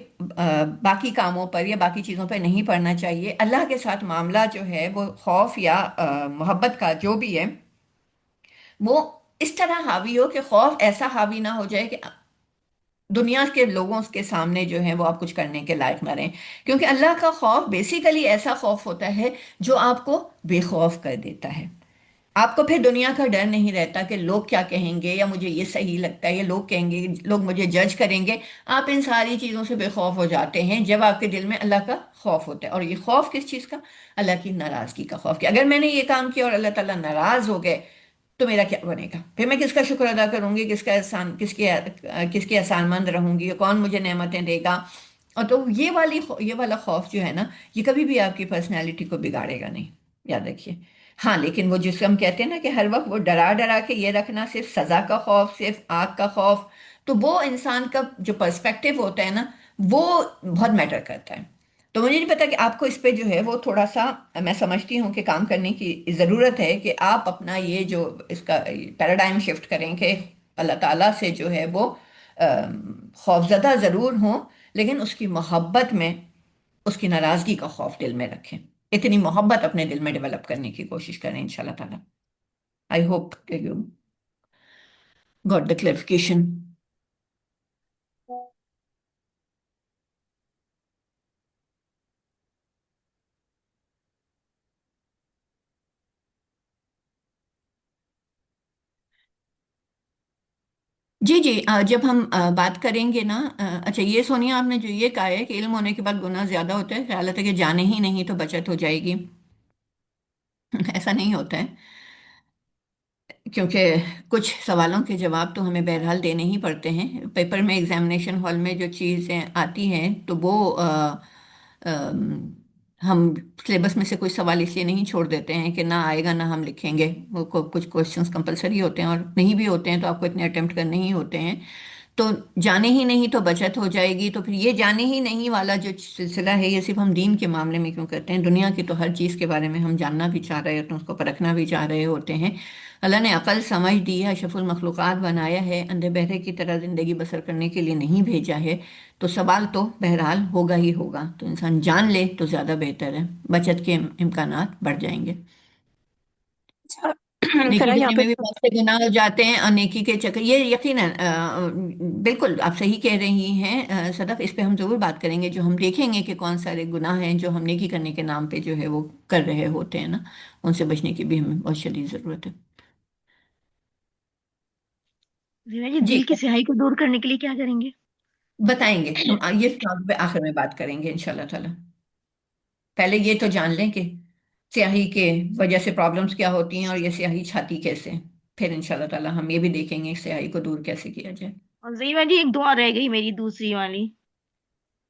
बाकी कामों पर या बाकी चीज़ों पर नहीं पड़ना चाहिए। अल्लाह के साथ मामला जो है वो खौफ या मोहब्बत का जो भी है, वो इस तरह हावी हो कि खौफ ऐसा हावी ना हो जाए कि दुनिया के लोगों के सामने जो है वो आप कुछ करने के लायक ना रहें। क्योंकि अल्लाह का खौफ बेसिकली ऐसा खौफ होता है जो आपको बेखौफ कर देता है। आपको फिर दुनिया का डर नहीं रहता कि लोग क्या कहेंगे, या मुझे ये सही लगता है, या लोग कहेंगे, लोग मुझे जज करेंगे। आप इन सारी चीज़ों से बेखौफ हो जाते हैं जब आपके दिल में अल्लाह का खौफ होता है। और ये खौफ किस चीज़ का? अल्लाह की नाराज़गी का खौफ, कि अगर मैंने ये काम किया और अल्लाह ताला नाराज़ हो गए तो मेरा क्या बनेगा? फिर मैं किसका शुक्र अदा करूंगी, किसका एहसान, किसके एहसानमंद रहूंगी, कौन मुझे नेमतें देगा? और तो ये वाला खौफ जो है ना, ये कभी भी आपकी पर्सनैलिटी को बिगाड़ेगा नहीं, याद रखिए। हाँ, लेकिन वो जिसको हम कहते हैं ना कि हर वक्त वो डरा डरा के ये रखना, सिर्फ सजा का खौफ, सिर्फ आग का खौफ, तो वो इंसान का जो पर्सपेक्टिव होता है ना, वो बहुत मैटर करता है। तो मुझे नहीं पता कि आपको इस पे जो है वो थोड़ा सा, मैं समझती हूँ कि काम करने की ज़रूरत है कि आप अपना ये जो इसका पैराडाइम शिफ्ट करें कि अल्लाह ताला से जो है वो खौफजदा ज़रूर हों, लेकिन उसकी मोहब्बत में उसकी नाराज़गी का खौफ दिल में रखें। इतनी मोहब्बत अपने दिल में डेवलप करने की कोशिश करें इंशाल्लाह ताला। I hope you got the clarification. जी जी, जब हम बात करेंगे ना, अच्छा ये सोनिया, आपने जो ये कहा है कि इल्म होने के बाद गुनाह ज्यादा होता है, ख्याल है कि जाने ही नहीं तो बचत हो जाएगी। ऐसा नहीं होता है, क्योंकि कुछ सवालों के जवाब तो हमें बहरहाल देने ही पड़ते हैं। पेपर में, एग्जामिनेशन हॉल में जो चीज़ें आती हैं तो वो हम सिलेबस में से कुछ सवाल इसलिए नहीं छोड़ देते हैं कि ना आएगा ना हम लिखेंगे। वो कुछ क्वेश्चंस कंपलसरी होते हैं, और नहीं भी होते हैं तो आपको इतने अटेम्प्ट करने ही होते हैं। तो जाने ही नहीं तो बचत हो जाएगी। तो फिर ये जाने ही नहीं वाला जो सिलसिला है, ये सिर्फ हम दीन के मामले में क्यों करते हैं? दुनिया की तो हर चीज़ के बारे में हम जानना भी चाह रहे होते हैं, उसको परखना भी चाह रहे होते हैं। अल्लाह ने अकल समझ दी है, अशरफुल मखलूक़ात बनाया है, अंधे बहरे की तरह ज़िंदगी बसर करने के लिए नहीं भेजा है। तो सवाल तो बहरहाल होगा ही होगा। तो इंसान जान ले तो ज़्यादा बेहतर है, बचत के इम्कानात बढ़ जाएंगे। अच्छा नेकी फिर यहाँ करने पे में भी बहुत से गुनाह हो जाते हैं, और नेकी के चक्कर, ये यकीनन बिल्कुल आप सही कह रही हैं सदफ। इस पे हम जरूर बात करेंगे, जो हम देखेंगे कि कौन सारे गुनाह हैं जो हम नेकी करने के नाम पे जो है वो कर रहे होते हैं ना, उनसे बचने की भी हमें बहुत शदीद जरूरत है। जीना जी, जी, दिल की स्याही को दूर करने के लिए क्या करेंगे? बताएंगे हम, ये टॉपिक पे आखिर में बात करेंगे इंशाल्लाह ताला। पहले ये तो जान लें कि स्याही के वजह से प्रॉब्लम्स क्या होती हैं, और ये स्याही छाती कैसे। फिर इंशाल्लाह ताला हम ये भी देखेंगे स्याही को दूर कैसे किया जाए। और जीना जी, एक दुआ रह गई मेरी दूसरी वाली।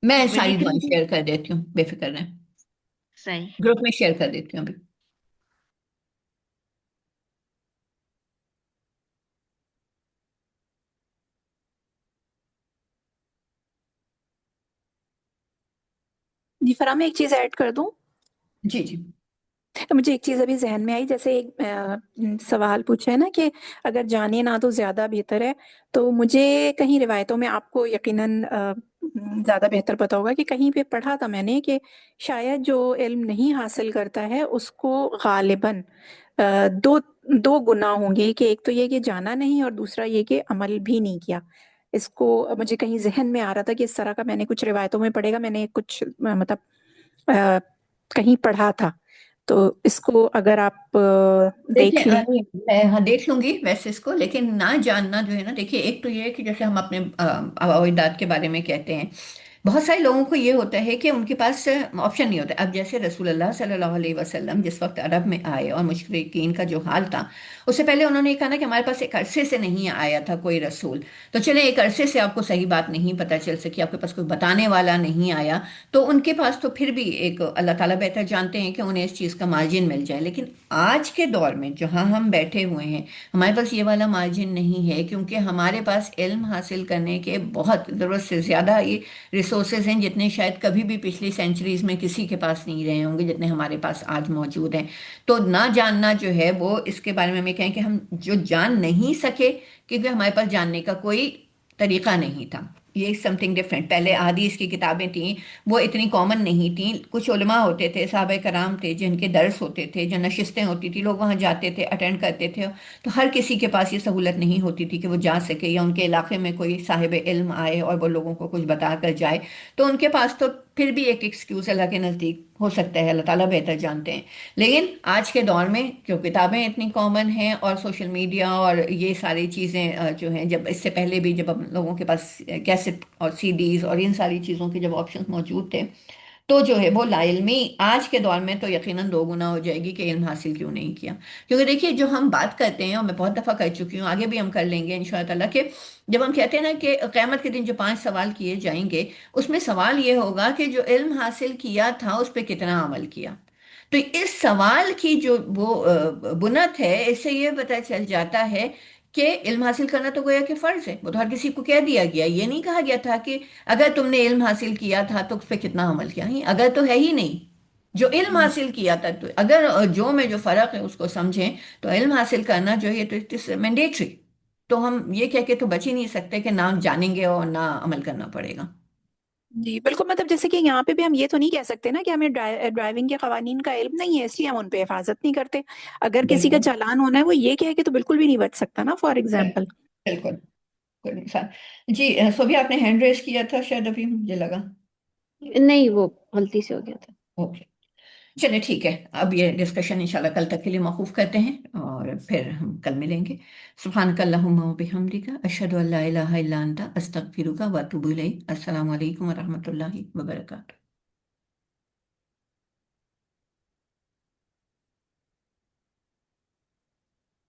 मैं सारी दुआएं बेसिकली शेयर कर देती हूँ, बेफिक्र रहें, सही। ग्रुप में शेयर कर देती हूँ अभी। जी फराह, मैं एक चीज़ ऐड कर दूं। जी जी। तो मुझे एक चीज़ अभी जहन में आई, जैसे एक सवाल पूछा है ना कि अगर जाने ना तो ज़्यादा बेहतर है, तो मुझे कहीं रिवायतों में, आपको यकीनन ज़्यादा बेहतर पता होगा, कि कहीं पे पढ़ा था मैंने कि शायद जो इल्म नहीं हासिल करता है उसको गालिबन दो दो गुनाह होंगे, कि एक तो ये कि जाना नहीं, और दूसरा ये कि अमल भी नहीं किया। इसको मुझे कहीं जहन में आ रहा था कि इस तरह का मैंने कुछ रिवायतों में पढ़ेगा, मैंने कुछ मतलब अ, कहीं पढ़ा था। तो इसको अगर आप देखिए देख लें। मैं हाँ देख लूंगी वैसे इसको, लेकिन ना जानना जो है ना, देखिए एक तो ये है कि जैसे हम अपने अवाइदात के बारे में कहते हैं, बहुत सारे लोगों को ये होता है कि उनके पास ऑप्शन नहीं होता। अब जैसे रसूलुल्लाह सल्लल्लाहु अलैहि वसल्लम जिस वक्त अरब में आए और मुशरिकीन का जो हाल था, उससे पहले उन्होंने कहा ना कि हमारे पास एक अरसे से नहीं आया था कोई रसूल। तो चले एक अरसे से आपको सही बात नहीं पता चल सकी, आपके पास कोई बताने वाला नहीं आया, तो उनके पास तो फिर भी एक अल्लाह ताला बेहतर जानते हैं कि उन्हें इस चीज़ का मार्जिन मिल जाए। लेकिन आज के दौर में जहाँ हम बैठे हुए हैं, हमारे पास ये वाला मार्जिन नहीं है, क्योंकि हमारे पास इल्म हासिल करने के बहुत ज़रूरत से ज़्यादा ये रिसोर्सेज हैं, जितने शायद कभी भी पिछली सेंचुरीज में किसी के पास नहीं रहे होंगे, जितने हमारे पास आज मौजूद हैं। तो ना जानना जो है वो, इसके बारे में कहें कि हम जो जान नहीं सके क्योंकि हमारे पास जानने का कोई तरीका नहीं था, ये समथिंग डिफरेंट। पहले हदीस की किताबें थीं, वो इतनी कॉमन नहीं थीं। कुछ उलमा होते थे, सहाबा कराम थे, जिनके दर्स होते थे, जो नशिस्तें होती थी, लोग वहाँ जाते थे, अटेंड करते थे। तो हर किसी के पास ये सहूलत नहीं होती थी कि वो जा सके, या उनके इलाके में कोई साहिब इल्म आए और वो लोगों को कुछ बता कर जाए। तो उनके पास तो फिर भी एक एक्सक्यूज अल्लाह के नज़दीक हो सकता है, अल्लाह ताला बेहतर जानते हैं। लेकिन आज के दौर में जो किताबें इतनी कॉमन हैं और सोशल मीडिया और ये सारी चीज़ें जो हैं, जब इससे पहले भी जब हम लोगों के पास कैसेट और सीडीज और इन सारी चीज़ों के जब ऑप्शंस मौजूद थे, तो जो है वो लाइल्मी आज के दौर में तो यकीनन दो गुना हो जाएगी कि इल्म हासिल क्यों नहीं किया। क्योंकि देखिए जो हम बात करते हैं, और मैं बहुत दफ़ा कर चुकी हूँ, आगे भी हम कर लेंगे इंशाअल्लाह, कि जब हम कहते हैं ना कि क़यामत के दिन जो 5 सवाल किए जाएंगे, उसमें सवाल ये होगा कि जो इल्म हासिल किया था उस पर कितना अमल किया। तो इस सवाल की जो वो बुनत है, इससे ये पता चल जाता है कि इल्म हासिल करना तो गोया कि फर्ज है, वो तो हर किसी को कह दिया गया। ये नहीं कहा गया था कि अगर तुमने इल्म हासिल किया था तो उस पर कितना अमल किया। नहीं, अगर तो है ही नहीं। जो इल्म हासिल किया था, तो अगर जो में जो फर्क है उसको समझें, तो इल्म हासिल करना जो है ये तो इट इज मैंडेटरी। तो हम ये कह के तो बच ही नहीं सकते कि ना जानेंगे और ना अमल करना पड़ेगा। जी बिल्कुल, मतलब जैसे कि यहाँ पे भी हम ये तो नहीं कह सकते ना कि हमें ड्राइविंग के कवानीन का इल्म नहीं है इसलिए हम उन पे हिफाजत नहीं करते। अगर किसी का बिल्कुल चालान होना है, वो ये कह के तो बिल्कुल भी नहीं बच सकता ना, फॉर एग्जाम्पल। बिल्कुल बिल्कुल। कोई नुकसान। जी सोभी आपने हैंड रेस किया था शायद, अभी मुझे लगा। नहीं, वो गलती से हो गया था। ओके, चलिए ठीक है। अब ये डिस्कशन इंशाल्लाह कल तक के लिए मौकूफ करते हैं और फिर हम कल मिलेंगे। सुब्हानक अल्लाहुम्मा व बिहम्दिका अशहदु अल्ला इलाहा इल्ला अंता अस्तगफिरुका व अतूबु इलैक। अस्सलामु अलैकुम व रहमतुल्लाहि व बरकातुहू।